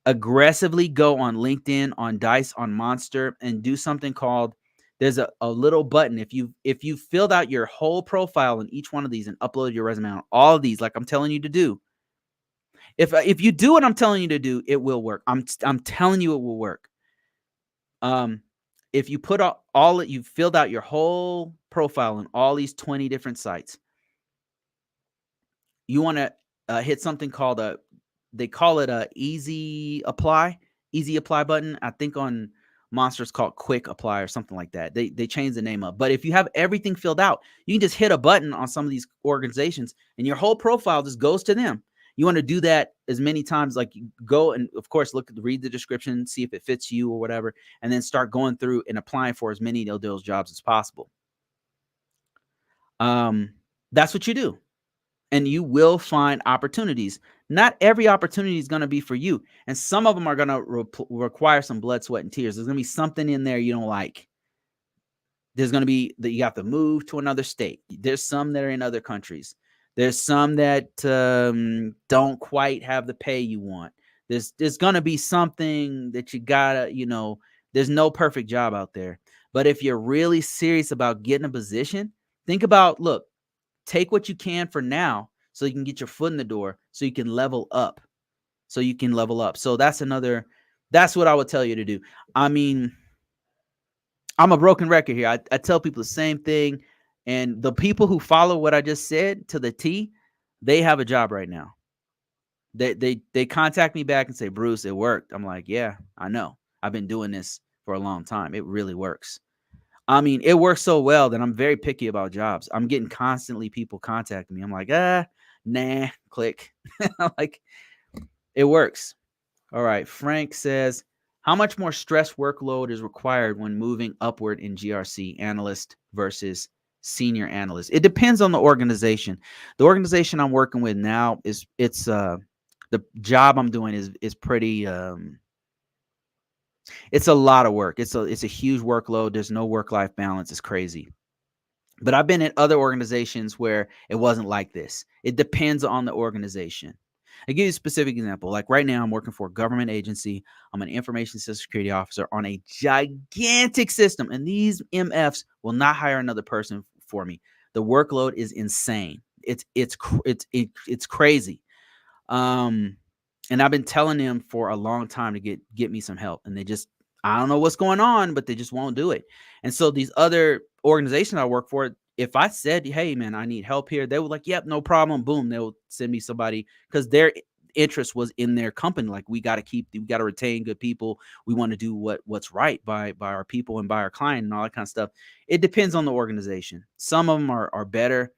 Aggressively go on LinkedIn, on Dice, on Monster, and do something called, there's a little button. If you filled out your whole profile in each one of these and uploaded your resume on all of these, like I'm telling you to do, if you do what I'm telling you to do, it will work. I'm telling you it will work. If you put you filled out your whole profile in all these 20 different sites, you want to hit something called they call it a easy apply button. I think on Monster it's called quick apply or something like that. They changed the name up. But if you have everything filled out, you can just hit a button on some of these organizations and your whole profile just goes to them. You want to do that as many times, like you go and, of course, read the description, see if it fits you or whatever, and then start going through and applying for as many of those jobs as possible. That's what you do. And you will find opportunities. Not every opportunity is going to be for you. And some of them are going to require some blood, sweat, and tears. There's going to be something in there you don't like. There's going to be that you have to move to another state. There's some that are in other countries. There's some that don't quite have the pay you want. There's going to be something that you gotta, there's no perfect job out there. But if you're really serious about getting a position, think about, look, take what you can for now so you can get your foot in the door so you can level up. So that's what I would tell you to do. I mean, I'm a broken record here. I tell people the same thing. And the people who follow what I just said to the T, they have a job right now. They contact me back and say, Bruce, it worked. I'm like, yeah, I know. I've been doing this for a long time. It really works. I mean, it works so well that I'm very picky about jobs. I'm getting constantly people contacting me. I'm like, nah, click. Like, it works. All right. Frank says, how much more stress workload is required when moving upward in GRC, analyst versus senior analyst? It depends on the organization. The organization I'm working with now the job I'm doing is pretty it's a lot of work. It's a huge workload. There's no work-life balance. It's crazy. But I've been in other organizations where it wasn't like this. It depends on the organization. I'll give you a specific example. Like right now, I'm working for a government agency. I'm an information security officer on a gigantic system, and these MFs will not hire another person for me. The workload is insane. It's crazy. And I've been telling them for a long time to get me some help, and I don't know what's going on, but they just won't do it. And so these other organizations I work for, if I said, hey man, I need help here, they were like, yep, no problem. Boom. They'll send me somebody because their interest was in their company. Like, we got to retain good people. We want to do what's right by our people and by our client and all that kind of stuff. It depends on the organization. Some of them are better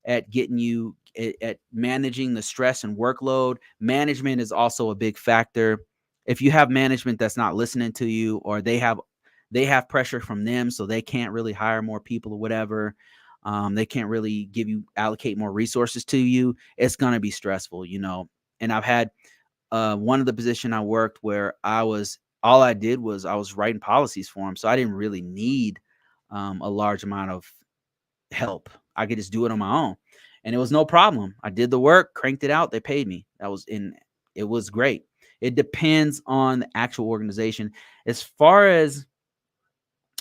at getting you at managing the stress and workload. Management is also a big factor. If you have management that's not listening to you, or they have pressure from them, so they can't really hire more people or whatever, they can't really allocate more resources to you, it's going to be stressful, And I've had one of the position I worked where all I did was I was writing policies for them. So I didn't really need a large amount of help. I could just do it on my own. And it was no problem. I did the work, cranked it out. They paid me. It was great. It depends on the actual organization. As far as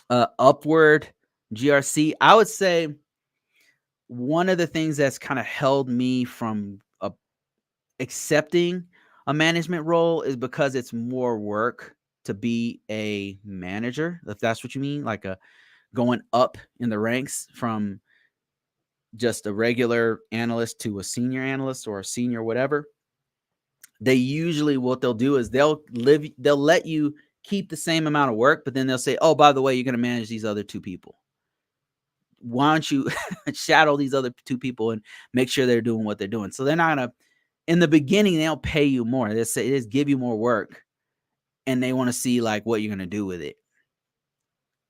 upward GRC, I would say one of the things that's kind of held me from accepting a management role is because it's more work to be a manager, if that's what you mean, like going up in the ranks from just a regular analyst to a senior analyst or a senior whatever. They usually, what they'll do is they'll let you keep the same amount of work, but then they'll say, oh, by the way, you're going to manage these other two people. Why don't you shadow these other two people and make sure they're doing what they're doing? So they're not going to, in the beginning, they'll pay you more. They say, just give you more work, and they want to see like what you're going to do with it.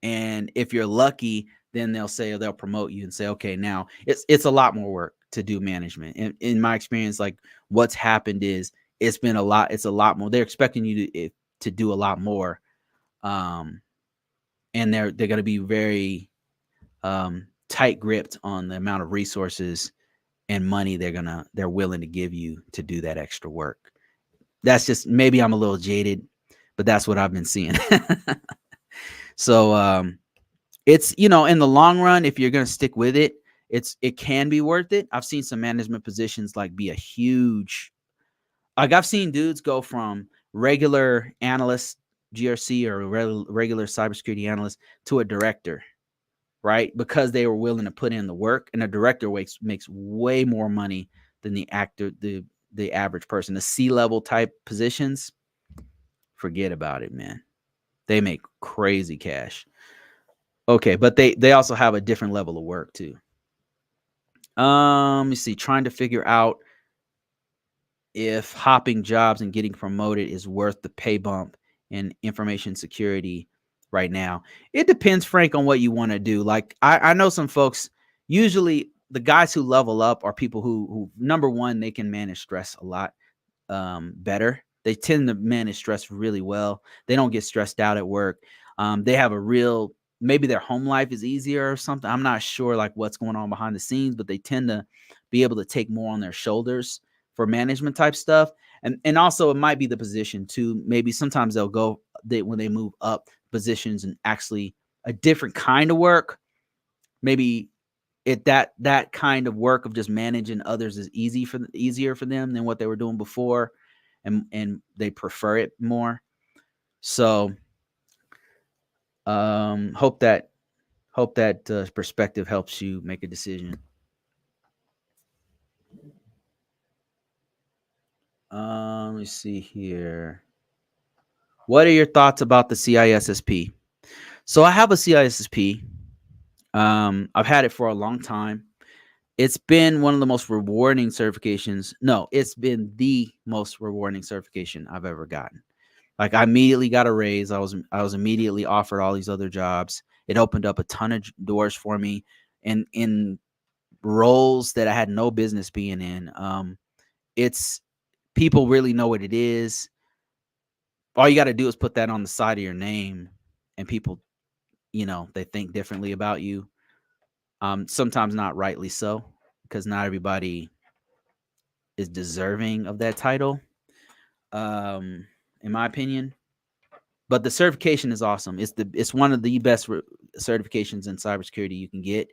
And if you're lucky, then they'll promote you and say, okay, now it's a lot more work to do management. And in my experience, like what's happened is it's a lot more. They're expecting you to do a lot more. And they're going to be very tight gripped on the amount of resources and money they're willing to give you to do that extra work. That's just, maybe I'm a little jaded, but that's what I've been seeing. So it's, in the long run, if you're going to stick with it, it can be worth it. I've seen some management positions like be a huge, like I've seen dudes go from regular analyst GRC or regular cybersecurity analyst to a director, right? Because they were willing to put in the work, and a director makes way more money than the average person. The C-level type positions, forget about it, man. They make crazy cash. Okay, but they also have a different level of work too. Let me see. Trying to figure out if hopping jobs and getting promoted is worth the pay bump in information security right now. It depends, Frank, on what you want to do. Like I know some folks, usually the guys who level up are people who number one, they can manage stress a lot better. They tend to manage stress really well. They don't get stressed out at work. They have a real, maybe their home life is easier or something. I'm not sure like what's going on behind the scenes, but they tend to be able to take more on their shoulders for management type stuff. And also it might be the position too. Maybe sometimes they'll go when they move up positions and actually a different kind of work. Maybe that kind of work of just managing others is easier for them than what they were doing before, and they prefer it more. So hope that perspective helps you make a decision. Let me see here. What are your thoughts about the CISSP? So I have a CISSP. I've had it for a long time. It's been one of the most rewarding certifications. No, it's been the most rewarding certification I've ever gotten. Like I immediately got a raise. I was immediately offered all these other jobs. It opened up a ton of doors for me, and in roles that I had no business being in. It's people really know what it is. All you got to do is put that on the side of your name, and people, they think differently about you. Sometimes not rightly so, because not everybody is deserving of that title, in my opinion. But the certification is awesome. It's one of the best certifications in cybersecurity you can get,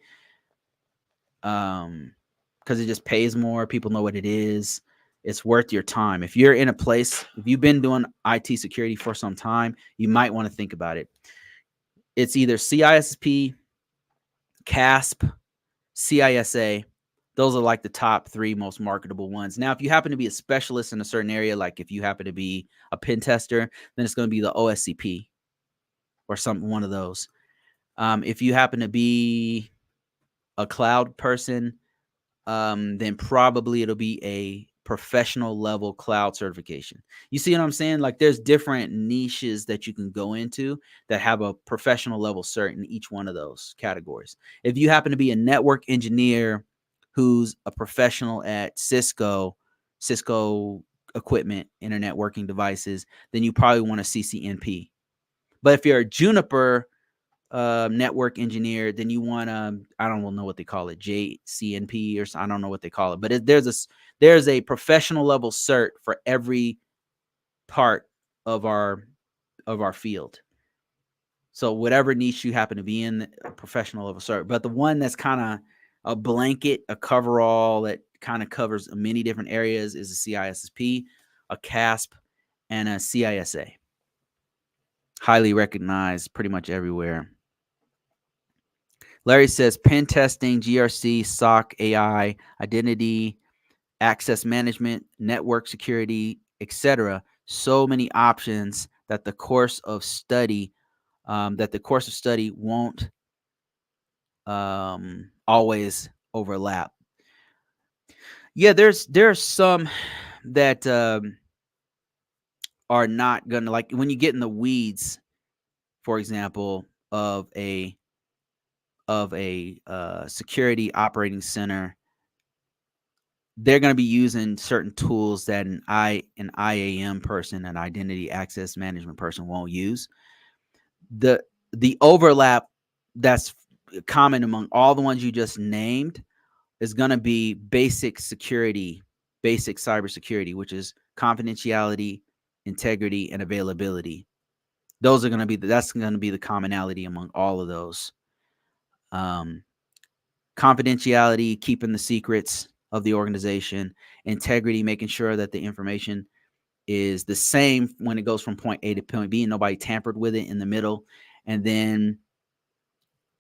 because it just pays more. People know what it is. It's worth your time. If you're in a place, if you've been doing IT security for some time, you might want to think about it. It's either CISSP, CASP, CISA. Those are like the top 3 most marketable ones. Now, if you happen to be a specialist in a certain area, like if you happen to be a pen tester, then it's going to be the OSCP or one of those. If you happen to be a cloud person, then probably it'll be a professional level cloud certification. You see what I'm saying? Like there's different niches that you can go into that have a professional level cert in each one of those categories. If you happen to be a network engineer who's a professional at Cisco equipment, internet working devices, then you probably want a CCNP. But if you're a Juniper network engineer, then you want I don't know what they call it, JCNP or I don't know what they call it, but there's a professional level cert for every part of our field. So whatever niche you happen to be in, a professional level cert. But the one that's kind of a blanket, a coverall that kind of covers many different areas is a CISSP, a CASP, and a CISA. Highly recognized pretty much everywhere. Larry says pen testing, GRC, SOC, AI, identity, access management, network security, etc. So many options that the course of study won't always overlap. Yeah, there's some that are not gonna, like when you get in the weeds, for example, of a security operating center. They're going to be using certain tools that an IAM person, an identity access management person, won't use. The overlap that's common among all the ones you just named is going to be basic cybersecurity, which is confidentiality, integrity, and availability. Those are going to be that's going to be the commonality among all of those. Confidentiality, keeping the secrets of the organization, integrity, making sure that the information is the same when it goes from point A to point B and nobody tampered with it in the middle. And then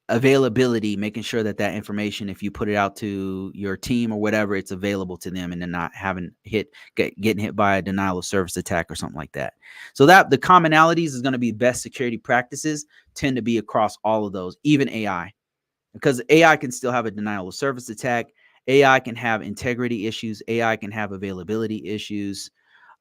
availability, making sure that information, if you put it out to your team or whatever, it's available to them and they're not getting hit by a denial of service attack or something like that. So that the commonalities is going to be best security practices tend to be across all of those, even AI. Because AI can still have a denial of service attack. AI can have integrity issues. AI can have availability issues.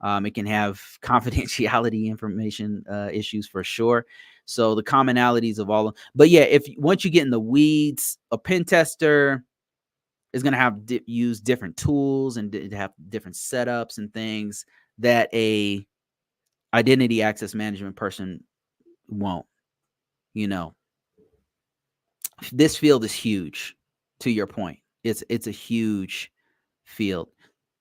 It can have confidentiality information issues for sure. So the commonalities of all of, but yeah, if once you get in the weeds, a pen tester, is going to have use different tools and have different setups and things that a identity access management person won't. You know, this field is huge. To your point, it's a huge field.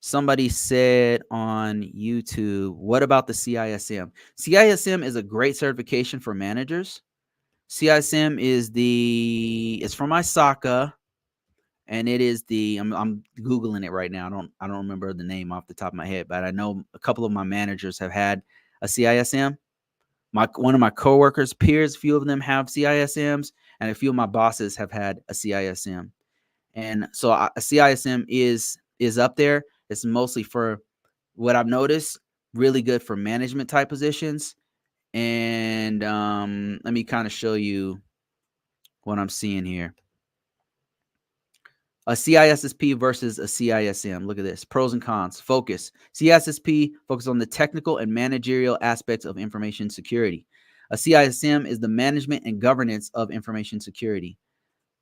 Somebody said on YouTube, what about the CISM? CISM is a great certification for managers. CISM is it's from ISACA, and it is I'm Googling it right now. I don't remember the name off the top of my head, but I know a couple of my managers have had a CISM. One of my coworkers, peers, a few of them have CISMs, and a few of my bosses have had a CISM. And so a CISM is up there. It's mostly for what I've noticed, really good for management type positions. And let me kind of show you what I'm seeing here. A CISSP versus a CISM. Look at this. Pros and cons. Focus. CISSP focuses on the technical and managerial aspects of information security. A CISM is the management and governance of information security.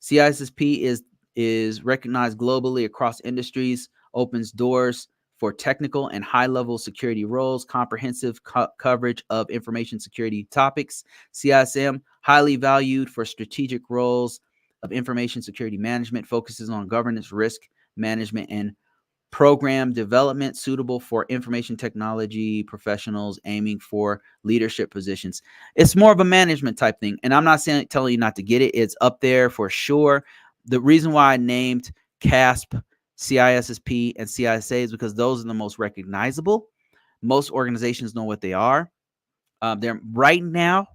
CISSP is recognized globally across industries, opens doors for technical and high-level security roles, comprehensive coverage of information security topics. CISM, highly valued for strategic roles of information security management, focuses on governance, risk management, and program development suitable for information technology professionals aiming for leadership positions. It's more of a management type thing. And I'm not telling you not to get it. It's up there for sure. The reason why I named CASP, CISSP, and CISA is because those are the most recognizable. Most organizations know what they are. They're right now,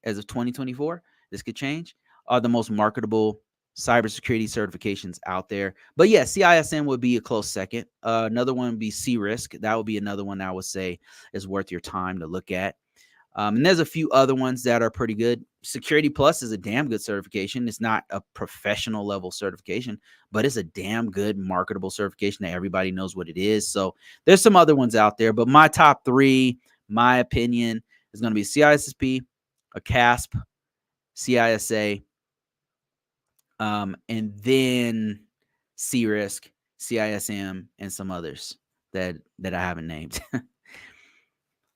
as of 2024, this could change, are the most marketable cybersecurity certifications out there. But yeah, CISM would be a close second. Another one would be CRISC. That would be another one I would say is worth your time to look at. And there's a few other ones that are pretty good. Security Plus is a damn good certification. It's not a professional level certification, but it's a damn good marketable certification that everybody knows what it is. So there's some other ones out there, but my top three, my opinion, is going to be CISSP, a CASP, CISA, and then CRISC, CISM, and some others that I haven't named.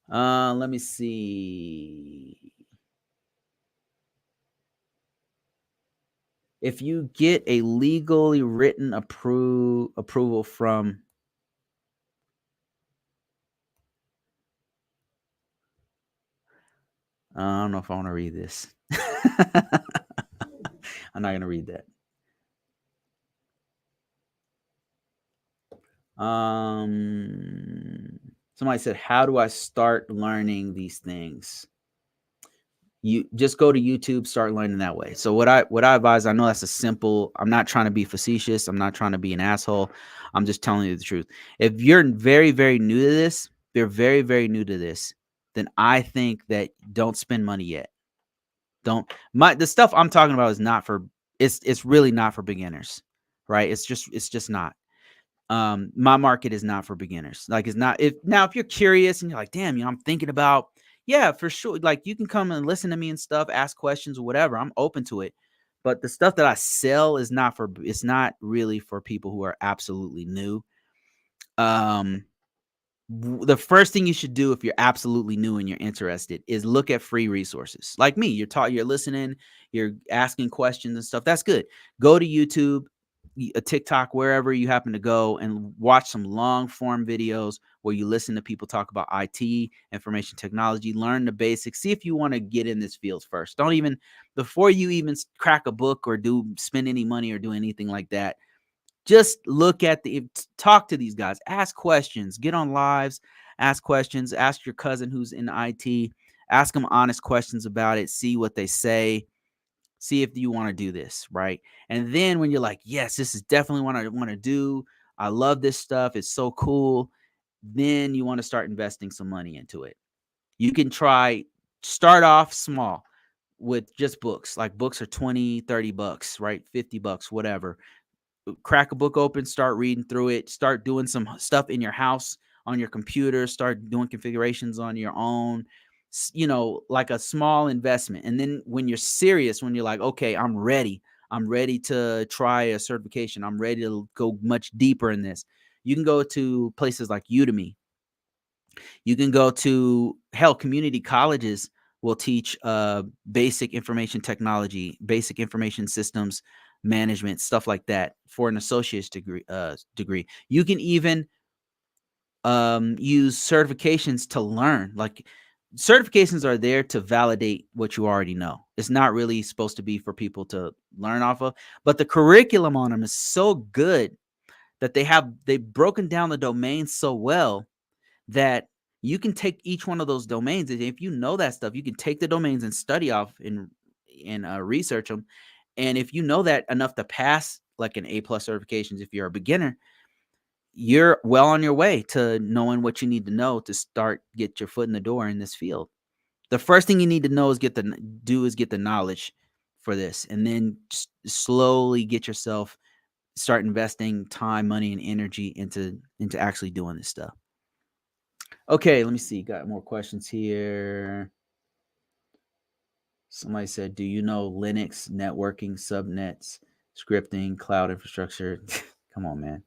Let me see. If you get a legally written approval from I don't know if I want to read this. I'm not going to read that. Somebody said, how do I start learning these things? You just go to YouTube, start learning that way. So what I advise, I know that's a simple, I'm not trying to be facetious. I'm not trying to be an asshole. I'm just telling you the truth. If you're very, very new to this, they're very, very new to this, then I think that don't spend money yet. The stuff I'm talking about is not for, it's really not for beginners, right? It's just not. My market is not for beginners. Like it's not, if you're curious and you're like, damn, I'm thinking about, yeah, for sure. Like you can come and listen to me and stuff, ask questions or whatever. I'm open to it. But the stuff that I sell is it's not really for people who are absolutely new. The first thing you should do if you're absolutely new and you're interested is look at free resources. Like me, you're listening, you're asking questions and stuff. That's good. Go to YouTube, a TikTok, wherever you happen to go, and watch some long form videos where you listen to people talk about IT, information technology, learn the basics. See if you want to get in this field first. Before you even crack a book or spend any money or do anything like that, just talk to these guys, ask questions, get on lives, ask questions, ask your cousin who's in IT, ask them honest questions about it, see what they say, see if you want to do this, right? And then when you're like, yes, this is definitely what I want to do, I love this stuff, it's so cool, then you want to start investing some money into it. You can start off small with just books. Like books are 20, 30 bucks, right? 50 bucks, whatever. Crack a book open, start reading through it, start doing some stuff in your house on your computer, start doing configurations on your own, like a small investment. And then when you're serious, when you're like, okay, I'm ready, I'm ready to try a certification. I'm ready to go much deeper in this. You can go to places like Udemy. You can go to community colleges will teach basic information technology, basic information systems management, stuff like that for an associate's degree. You can even use certifications to learn. Like certifications are there to validate what you already know. It's not really supposed to be for people to learn off of, but the curriculum on them is so good that they've broken down the domains so well that you can take each one of those domains, and if you know that stuff, you can take the domains and study off and research them. And if you know that enough to pass like an A+ certifications, if you're a beginner, you're well on your way to knowing what you need to know to get your foot in the door in this field. The first thing you need to know is get the knowledge for this, and then slowly get yourself start investing time, money, and energy into actually doing this stuff. Okay, let me see. Got more questions here. Somebody said, "Do you know Linux networking, subnets, scripting, cloud infrastructure?" Come on, man.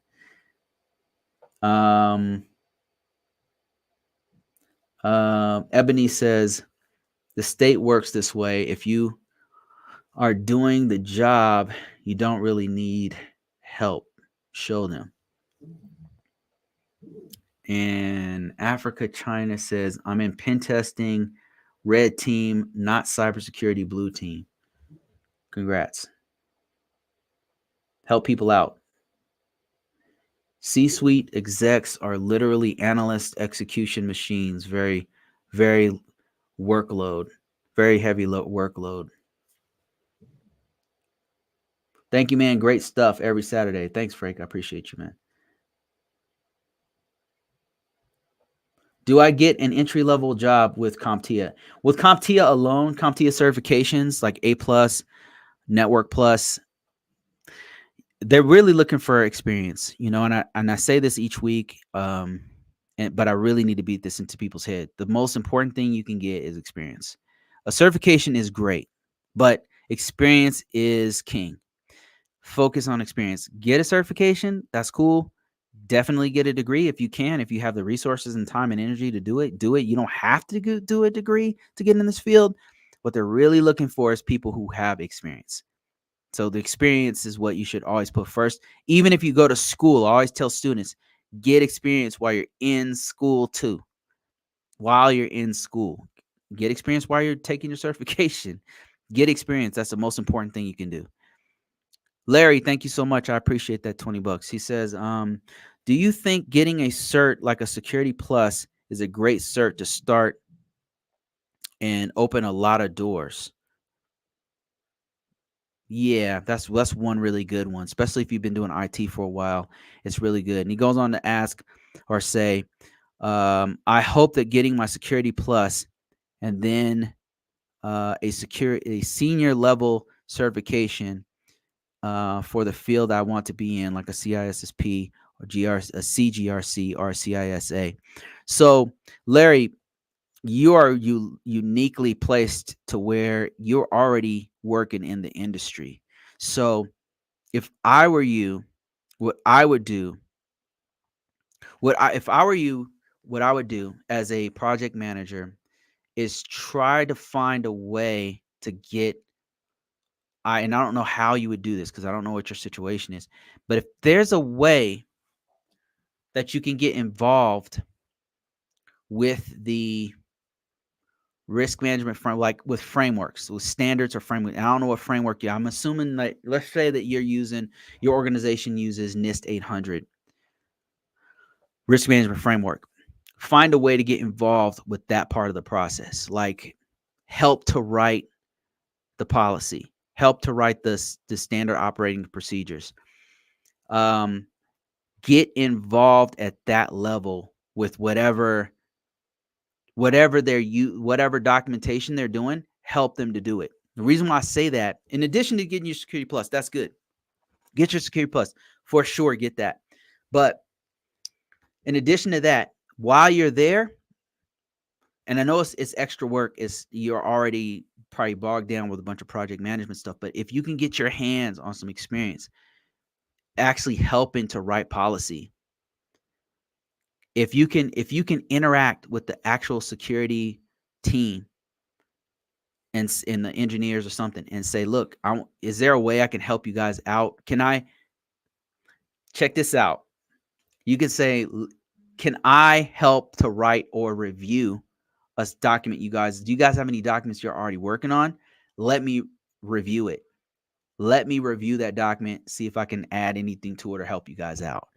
Ebony says, "The state works this way. If you are doing the job, you don't really need help. Show them." And Africa China says, "I'm in pen testing, red team, not cybersecurity, blue team. Congrats. Help people out." C-suite execs are literally analyst execution machines. Very, very workload. Very heavy workload. Thank you, man. Great stuff every Saturday. Thanks, Frank. I appreciate you, man. Do I get an entry-level job with CompTIA? With CompTIA alone, CompTIA certifications like A+, Network Plus, they're really looking for experience, and I say this each week, but I really need to beat this into people's head. The most important thing you can get is experience. A certification is great, but experience is king. Focus on experience. Get a certification, that's cool. Definitely get a degree if you can. If you have the resources and time and energy to do it, do it. You don't have to do a degree to get in this field. What they're really looking for is people who have experience. So the experience is what you should always put first. Even if you go to school, I always tell students, get experience while you're in school too. While you're in school, get experience while you're taking your certification. Get experience. That's the most important thing you can do. Larry, thank you so much. I appreciate that $20. He says, do you think getting a cert like a Security Plus is a great cert to start and open a lot of doors? Yeah, that's one really good one, especially if you've been doing IT for a while. It's really good. And he goes on to ask or say, I hope that getting my Security Plus and then a senior level certification for the field I want to be in, like a CISSP or a CGRC or a CISA. So, Larry, you are uniquely placed to where you're already working in the industry. So, if I were you, what I would do, if I were you, what I would do as a project manager is try to find a way to get and I don't know how you would do this because I don't know what your situation is, but if there's a way that you can get involved with the risk management like with frameworks, with standards or framework. I don't know what framework I'm assuming that, let's say that your organization uses NIST 800 risk management framework. Find a way to get involved with that part of the process, like help to write the policy, help to write the standard operating procedures. Get involved at that level with whatever documentation they're doing, help them to do it. The reason why I say that, in addition to getting your Security Plus, that's good. Get your Security Plus for sure. Get that. But in addition to that, while you're there, and I know it's extra work, you're already probably bogged down with a bunch of project management stuff. But if you can get your hands on some experience actually helping to write policy, if you can interact with the actual security team and the engineers or something and say, look, is there a way I can help you guys out? Can I check this out? You can say, can I help to write or review a document? You guys, do you guys have any documents you're already working on? Let me review it. Let me review that document, see if I can add anything to it or help you guys out.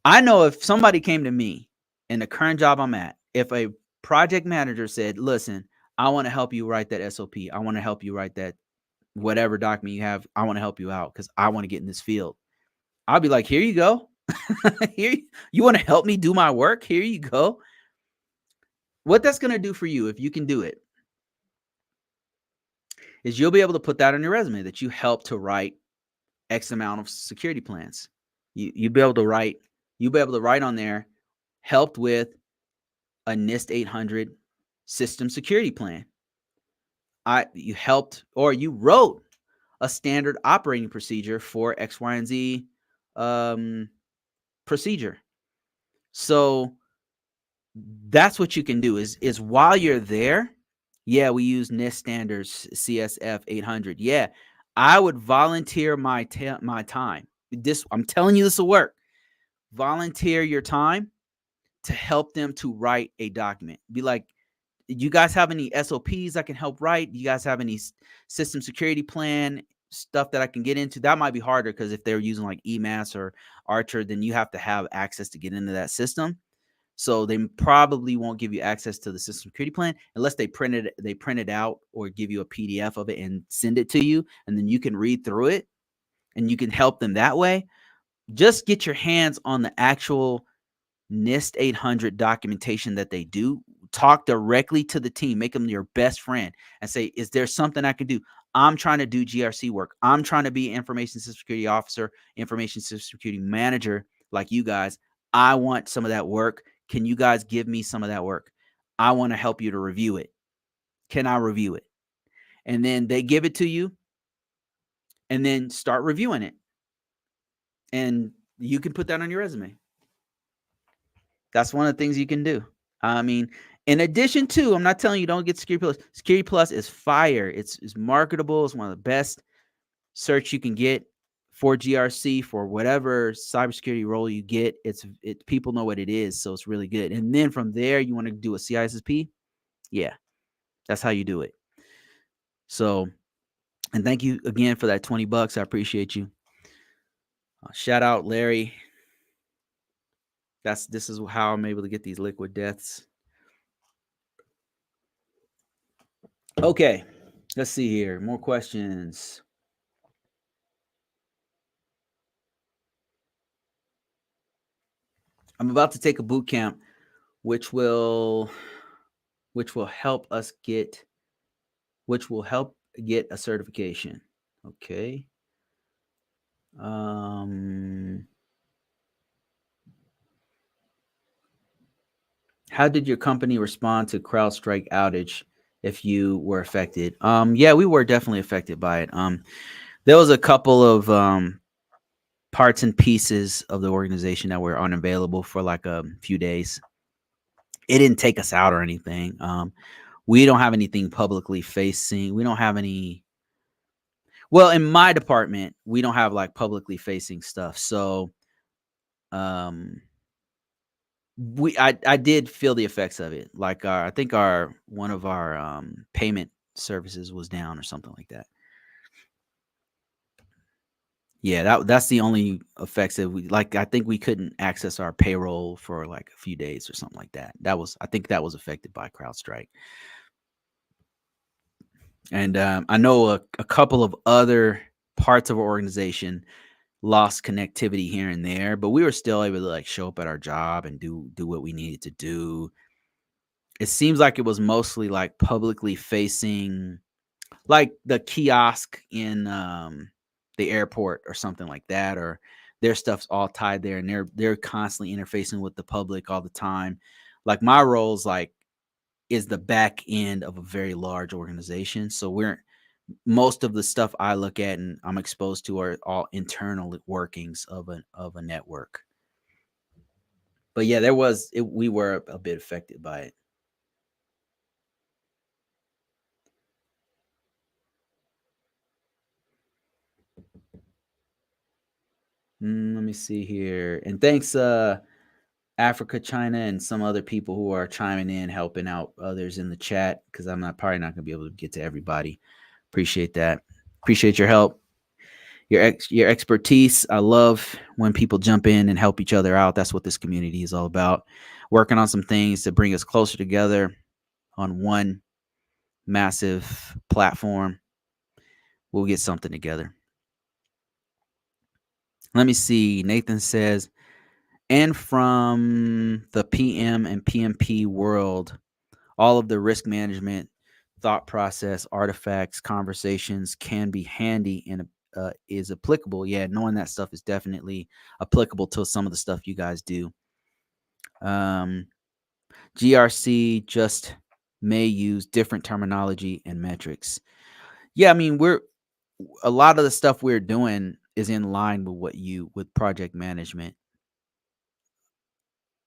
I know if somebody came to me in the current job I'm at, if a project manager said, listen, I want to help you write that SOP. I want to help you write that whatever document you have. I want to help you out because I want to get in this field. I'll be like, here you go. Here, you want to help me do my work? Here you go. What that's going to do for you, if you can do it, is you'll be able to put that on your resume that you helped to write X amount of security plans. You'll be able to write on there, helped with a NIST 800 system security plan. You helped, or you wrote a standard operating procedure for X, Y, and Z procedure. So that's what you can do is while you're there, yeah, we use NIST standards, CSF 800. Yeah, I would volunteer my time. I'm telling you, this will work. Volunteer your time to help them to write a document. Be like, you guys have any SOPs I can help write? Do you guys have any system security plan stuff that I can get into? That might be harder because if they're using like EMAS or Archer, then you have to have access to get into that system. So they probably won't give you access to the system security plan unless they print it out or give you a PDF of it and send it to you, and then you can read through it and you can help them that way. Just get your hands on the actual NIST 800 documentation that they do. Talk directly to the team, make them your best friend and say, is there something I can do? I'm trying to do GRC work. I'm trying to be information system security officer, information system security manager like you guys. I want some of that work. Can you guys give me some of that work? I want to help you to review it. Can I review it? And then they give it to you and then start reviewing it. And you can put that on your resume. That's one of the things you can do. I mean, in addition to, I'm not telling you don't get Security Plus. Security Plus is fire. It's marketable. It's one of the best search you can get for GRC, for whatever cybersecurity role you get. People know what it is, so it's really good. And then from there, you want to do a CISSP. Yeah, that's how you do it. So, and thank you again for that $20. I appreciate you. Shout out Larry. This is how I'm able to get these liquid deaths. Okay, let's see here. More questions. I'm about to take a boot camp, which will help get a certification. Okay. How did your company respond to CrowdStrike outage if you were affected? Yeah, we were definitely affected by it. There was a couple of parts and pieces of the organization that were unavailable for like a few days. It didn't take us out or anything. We don't have anything publicly facing. We don't have any. Well, in my department, we don't have like publicly facing stuff. So, I did feel the effects of it. Like I think one of our payment services was down or something like that. Yeah, that's the only effects that we like. I think we couldn't access our payroll for like a few days or something like that. I think that was affected by CrowdStrike. And I know a couple of other parts of our organization lost connectivity here and there, but we were still able to like show up at our job and do what we needed to do. It seems like it was mostly like publicly facing, like the kiosk in the airport or something like that, or their stuff's all tied there and they're constantly interfacing with the public all the time. Like my role's like is the back end of a very large organization. So most of the stuff I look at and I'm exposed to are all internal workings of a network. But yeah, we were a bit affected by it. Let me see here. And thanks Africa, China, and some other people who are chiming in, helping out others in the chat, because I'm not probably not going to be able to get to everybody. Appreciate that. Appreciate your help, your expertise. I love when people jump in and help each other out. That's what this community is all about. Working on some things to bring us closer together on one massive platform. We'll get something together. Let me see. Nathan says, and from the PM and PMP world, all of the risk management thought process, artifacts, conversations can be handy and is applicable. Yeah, knowing that stuff is definitely applicable to some of the stuff you guys do. GRC just may use different terminology and metrics. Yeah, I mean, a lot of the stuff we're doing is in line with project management.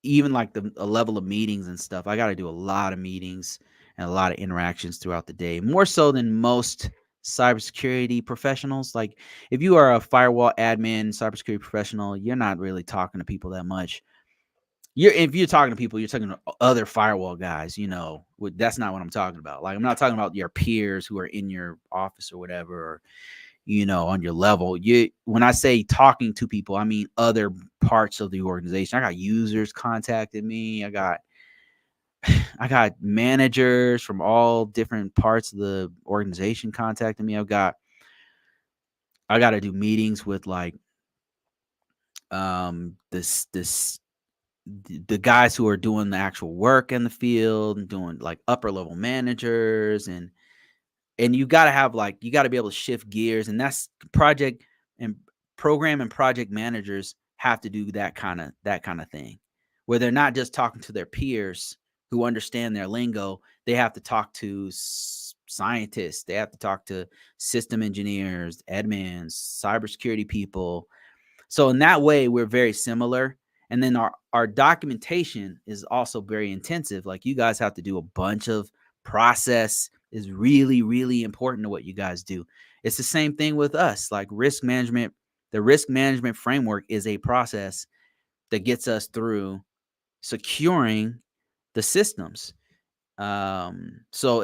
Even like a level of meetings and stuff. I got to do a lot of meetings and a lot of interactions throughout the day, more so than most cybersecurity professionals. Like if you are a firewall admin, cybersecurity professional, you're not really talking to people that much. If you're talking to people, you're talking to other firewall guys. That's not what I'm talking about. Like I'm not talking about your peers who are in your office or whatever, or on your level. When I say talking to people, I mean other parts of the organization. I got users contacting me. I got managers from all different parts of the organization contacting me. I got to do meetings with like this the guys who are doing the actual work in the field and doing like upper level managers, and you got to be able to shift gears, and that's project and program and project managers have to do that kind of thing, where they're not just talking to their peers who understand their lingo. They have to talk to scientists, they have to talk to system engineers, admins, cybersecurity people. So in that way, we're very similar. And then our documentation is also very intensive. Like you guys have to do a bunch of process is really, really important to what you guys do. It's the same thing with us. Like risk management, the risk management framework is a process that gets us through securing the systems. So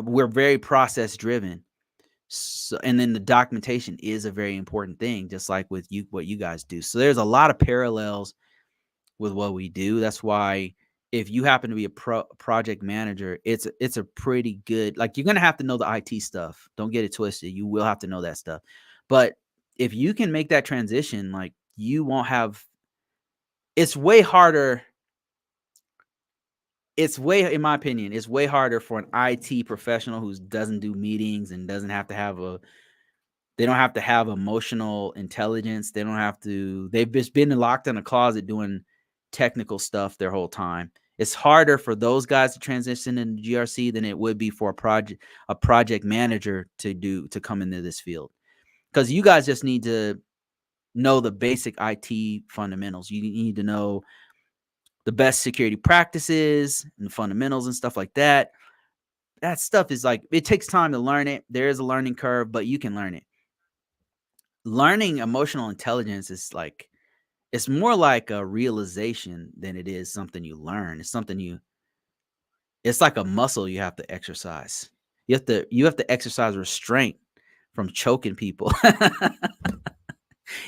we're very process driven. So, and then the documentation is a very important thing, just like with what you guys do. So there's a lot of parallels with what we do. That's why if you happen to be a project manager, it's a pretty good, like you're going to have to know the IT stuff. Don't get it twisted. You will have to know that stuff. But if you can make that transition, like you won't have, it's way harder. In my opinion, it's way harder for an IT professional who doesn't do meetings and doesn't have to have they don't have to have emotional intelligence. They've just been locked in a closet doing technical stuff their whole time. It's harder for those guys to transition into GRC than it would be for a project manager to come into this field. Because you guys just need to know the basic IT fundamentals. You need to know the best security practices and fundamentals and stuff like that. That stuff is like, it takes time to learn it. There is a learning curve, but you can learn it. Learning emotional intelligence is like, it's more like a realization than it is something you learn. It's like a muscle you have to exercise. You have to exercise restraint from choking people.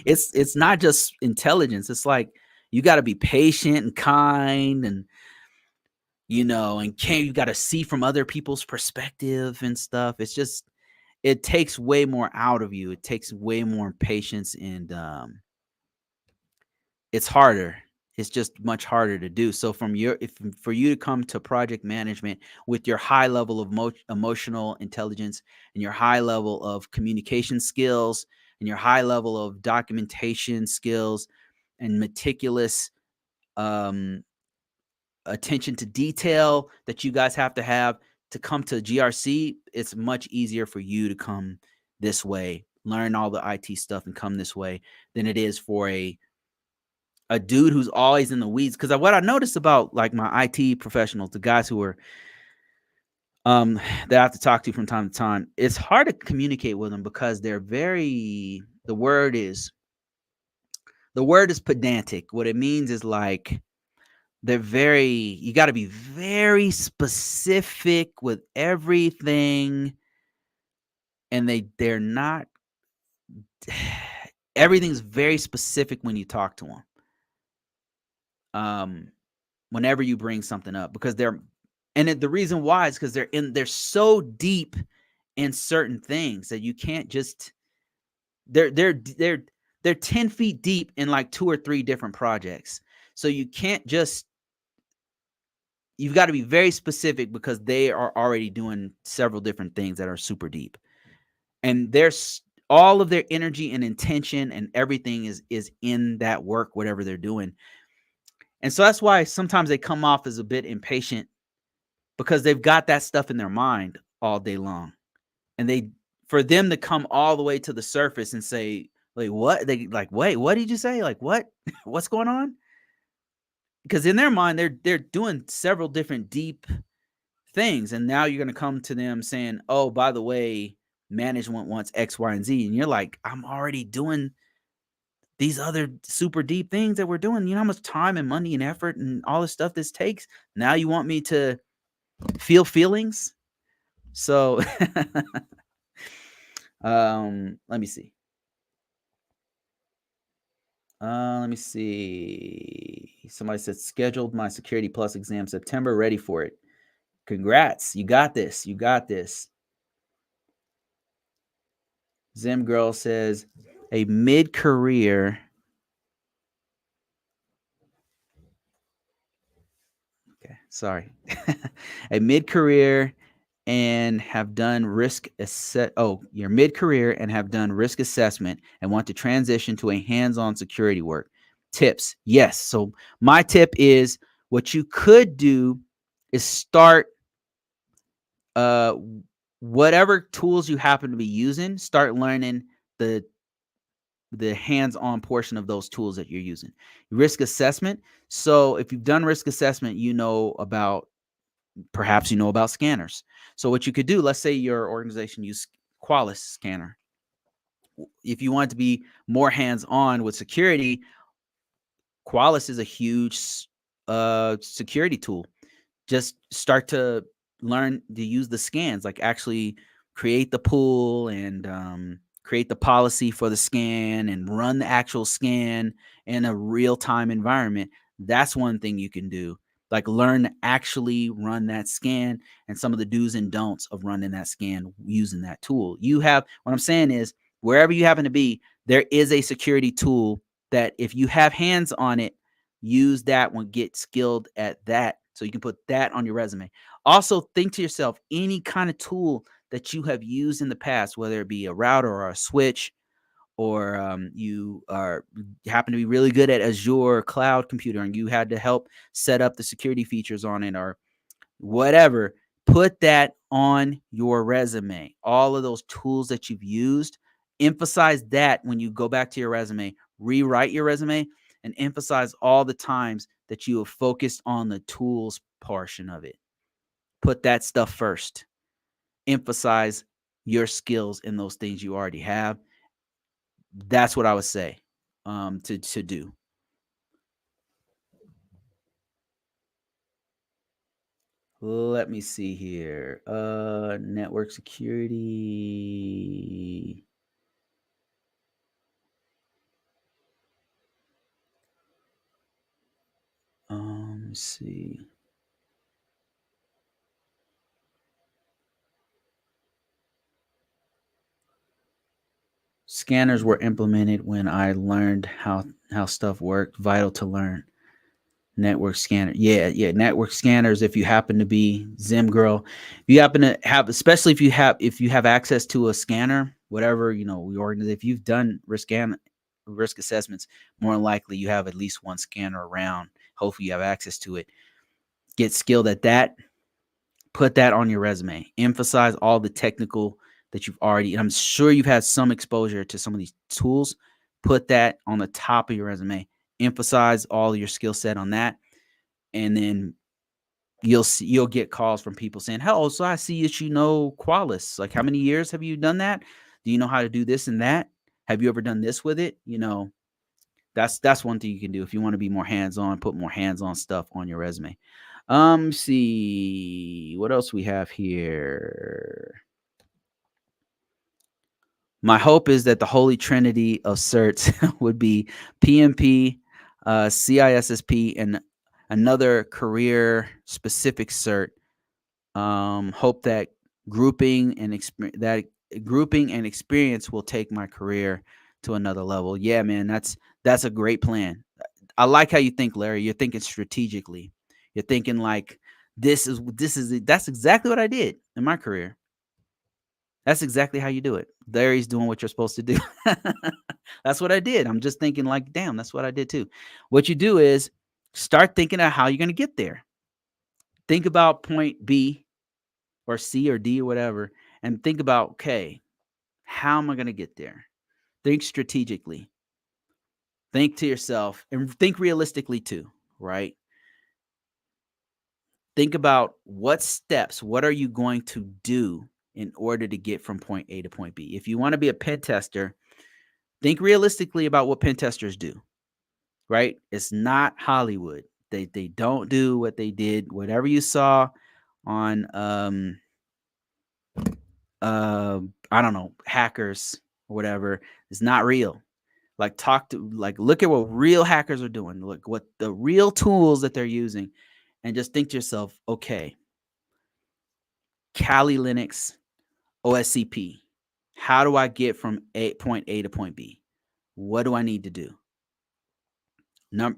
It's not just intelligence. It's like you got to be patient and kind, and you got to see from other people's perspective and stuff. It takes way more out of you. It takes way more patience, and it's harder. It's just much harder to do. So for you to come to project management with your high level of emotional intelligence and your high level of communication skills and your high level of documentation skills and meticulous attention to detail that you guys have to come to GRC, it's much easier for you to come this way, learn all the IT stuff and come this way than it is for a dude who's always in the weeds. Because what I noticed about like my IT professionals, the guys who are that I have to talk to from time to time, it's hard to communicate with them because they're very the word is pedantic. What it means is like you got to be very specific with everything, and they're not everything's very specific when you talk to them. Whenever you bring something up, because the reason why is because they're so deep in certain things that you can't just they're 10 feet deep in like 2 or 3 different projects. So you can't just you've got to be very specific because they are already doing several different things that are super deep. And there's all of their energy and intention and everything is in that work, whatever they're doing. And so that's why sometimes they come off as a bit impatient because they've got that stuff in their mind all day long. And for them to come all the way to the surface and say, like, what? They like, wait, what did you say? Like, what? What's going on? Because in their mind, they're doing several different deep things. And now you're going to come to them saying, oh, by the way, management wants X, Y, and Z. And you're like, I'm already doing these other super deep things that we're doing. You know how much time and money and effort and all this stuff this takes? Now you want me to feel feelings? So let me see. Let me see. Somebody said scheduled my Security Plus exam September, ready for it. Congrats. You got this. You got this. Zim Girl says a mid-career. Okay, sorry. A mid-career and have done you're mid-career and have done risk assessment and want to transition to a hands-on security work. Tips. Yes. So my tip is what you could do is start whatever tools you happen to be using, start learning the hands-on portion of those tools that you're using. Risk assessment. So if you've done risk assessment, perhaps you know about scanners. So what you could do, let's say your organization used Qualys scanner. If you want to be more hands-on with security, Qualys is a huge security tool. Just start to learn to use the scans, like actually create the pool and create the policy for the scan and run the actual scan in a real-time environment. That's one thing you can do. Like learn to actually run that scan and some of the do's and don'ts of running that scan using that tool. What I'm saying is wherever you happen to be, there is a security tool that if you have hands on it, use that one, get skilled at that so you can put that on your resume. Also, think to yourself, any kind of tool that you have used in the past, whether it be a router or a switch, or you happen to be really good at Azure cloud computer and you had to help set up the security features on it or whatever, put that on your resume. All of those tools that you've used, emphasize that when you go back to your resume, rewrite your resume and emphasize all the times that you have focused on the tools portion of it. Put that stuff first. Emphasize your skills in those things you already have. That's what I would say to do. Let me see here. Network security. Let's see. Scanners were implemented when I learned how stuff worked. Vital to learn. Network scanner. Yeah. Network scanners. If you happen to be Zim Girl, if you happen to have, especially if you have access to a scanner, whatever, if you've done risk assessments, more than likely you have at least one scanner around. Hopefully you have access to it. Get skilled at that. Put that on your resume. Emphasize all the technical that you've already, and I'm sure you've had some exposure to some of these tools. Put that on the top of your resume. Emphasize all your skill set on that. And then you'll get calls from people saying, "Hello, so I see that you know Qualys. Like, how many years have you done that? Do you know how to do this and that? Have you ever done this with it?" That's one thing you can do if you want to be more hands-on. Put more hands-on stuff on your resume. See what else we have here. My hope is that the holy trinity of certs would be PMP, CISSP, and another career specific cert. Hope that grouping and experience will take my career to another level. Yeah, man, that's a great plan. I like how you think, Larry. You're thinking strategically. You're thinking like that's exactly what I did in my career. That's exactly how you do it. Larry's doing what you're supposed to do. That's what I did. I'm just thinking like, damn, that's what I did too. What you do is start thinking of how you're going to get there. Think about point B or C or D or whatever, and think about, okay, how am I going to get there? Think strategically. Think to yourself and think realistically too, right? Think about what are you going to do in order to get from point A to point B? If you want to be a pen tester, think realistically about what pen testers do, right? It's not Hollywood. They don't do what they did. Whatever you saw on I don't know, hackers or whatever, is not real. Like look at what real hackers are doing. Look what the real tools that they're using, and just think to yourself, okay, Kali Linux, OSCP. How do I get from point A to point B? What do I need to do?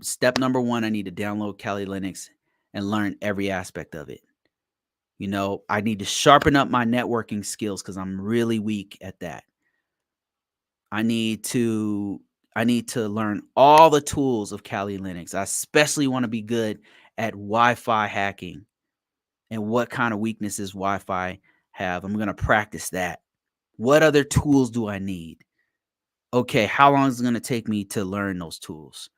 Step number one, I need to download Kali Linux and learn every aspect of it. I need to sharpen up my networking skills because I'm really weak at that. I need to learn all the tools of Kali Linux. I especially want to be good at Wi-Fi hacking and what kind of weaknesses Wi-Fi have. I'm going to practice that. What other tools do I need? Okay, how long is it going to take me to learn those tools?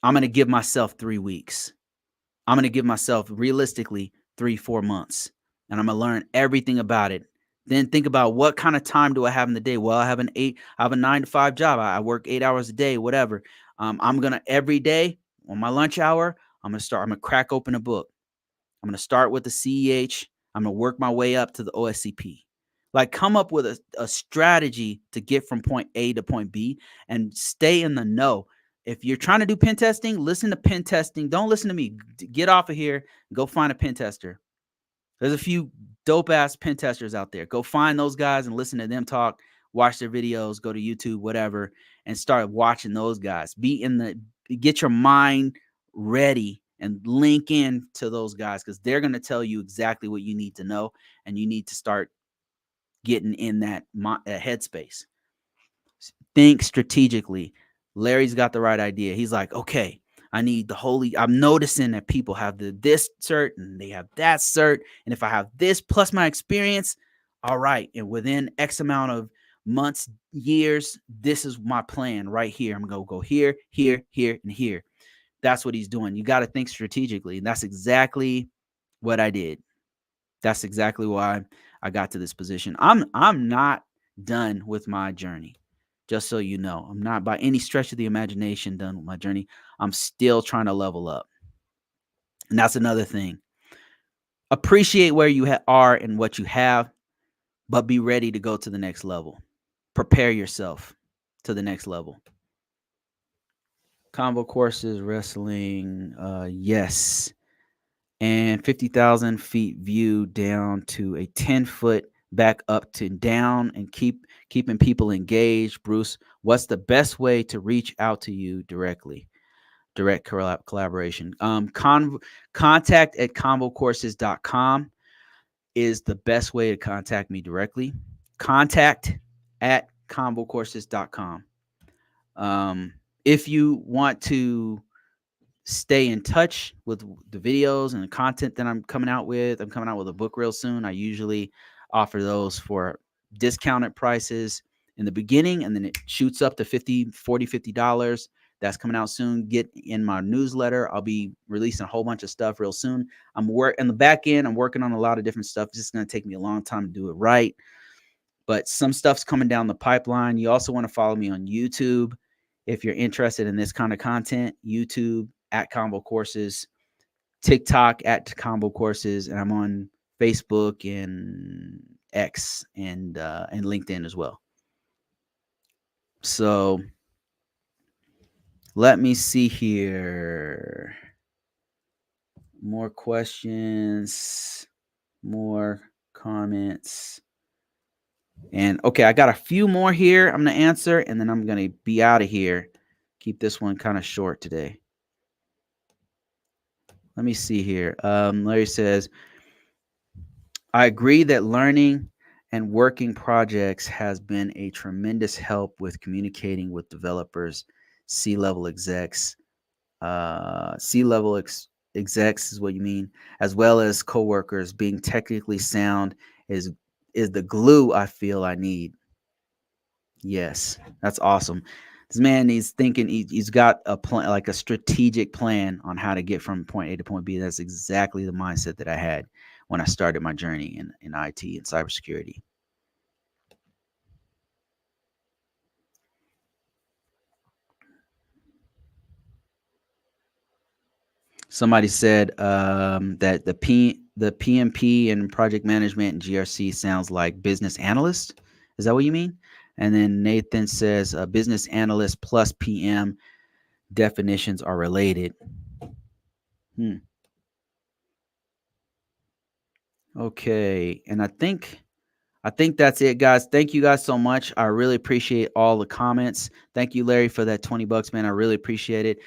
I'm going to give myself 3 weeks. I'm going to give myself realistically 3-4 months, and I'm going to learn everything about it. Then think about what kind of time do I have in the day? Well, I have a 9-to-5 job. I work 8 hours a day, whatever. I'm going to every day on my lunch hour, I'm going to crack open a book. I'm going to start with the CEH. I'm going to work my way up to the OSCP. Like, come up with a strategy to get from point A to point B and stay in the know. If you're trying to do pen testing, listen to pen testing. Don't listen to me. Get off of here. Go find a pen tester. There's a few dope ass pen testers out there. Go find those guys and listen to them talk. Watch their videos. Go to YouTube, whatever, and start watching those guys. Get your mind ready and link in to those guys because they're going to tell you exactly what you need to know, and you need to start getting in that headspace. Think strategically. Larry's got the right idea. He's like, okay, I need I'm noticing that people have this cert and they have that cert. And if I have this plus my experience, all right. And within X amount of months, years, this is my plan right here. I'm going to go here, here, here, and here. That's what he's doing. You got to think strategically. And that's exactly what I did. That's exactly why I got to this position. I'm not done with my journey. Just so you know, I'm not by any stretch of the imagination done with my journey. I'm still trying to level up. And that's another thing. Appreciate where you are and what you have, but be ready to go to the next level. Prepare yourself to the next level. Convocourses, wrestling, yes. And 50,000 feet view down to a 10-foot back up to down and keeping people engaged. Bruce, what's the best way to reach out to you directly? Direct collaboration. Contact at convocourses.com is the best way to contact me directly. Contact at convocourses.com. If you want to stay in touch with the videos and the content that I'm coming out with. I'm coming out with a book real soon. I usually offer those for discounted prices in the beginning, and then it shoots up to $50. That's coming out soon. Get in my newsletter. I'll be releasing a whole bunch of stuff real soon. I'm in the back end. I'm working on a lot of different stuff. It's just going to take me a long time to do it right, but some stuff's coming down the pipeline. You also want to follow me on YouTube if you're interested in this kind of content. YouTube at Convocourses, TikTok at Convocourses, and I'm on Facebook and X and LinkedIn as well. So let me see here. More questions, more comments. And okay, I got a few more here I'm going to answer, and then I'm going to be out of here. Keep this one kind of short today. Let me see here. Larry says, I agree that learning and working projects has been a tremendous help with communicating with developers, C-level execs. Execs is what you mean, as well as coworkers. Being technically sound is the glue I feel I need. Yes, that's awesome. This man, he's thinking, he's got a plan, like a strategic plan on how to get from point A to point B. That's exactly the mindset that I had when I started my journey in IT and cybersecurity. Somebody said that the PMP and project management and GRC sounds like business analyst. Is that what you mean? And then Nathan says business analyst plus PM definitions are related. Okay, and I think that's it, guys. Thank you guys so much. I really appreciate all the comments. Thank you, Larry, for that $20, man. I really appreciate it.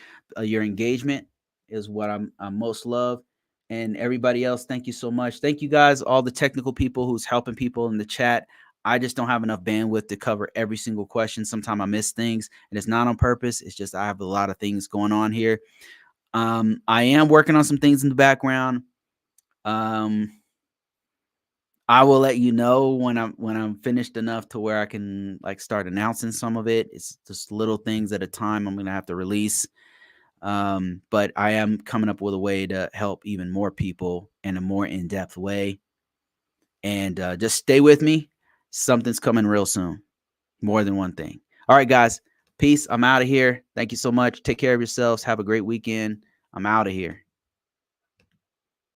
Your engagement is what I most love. And everybody else, thank you so much. Thank you guys, all the technical people who's helping people in the chat. I just don't have enough bandwidth to cover every single question. Sometimes I miss things, and it's not on purpose. It's just I have a lot of things going on here. I am working on some things in the background. I will let you know when I'm finished enough to where I can like start announcing some of it. It's just little things at a time I'm gonna have to release. But I am coming up with a way to help even more people in a more in-depth way. And just stay with me. Something's coming real soon. More than one thing. All right, guys. Peace. I'm out of here. Thank you so much. Take care of yourselves. Have a great weekend. I'm out of here.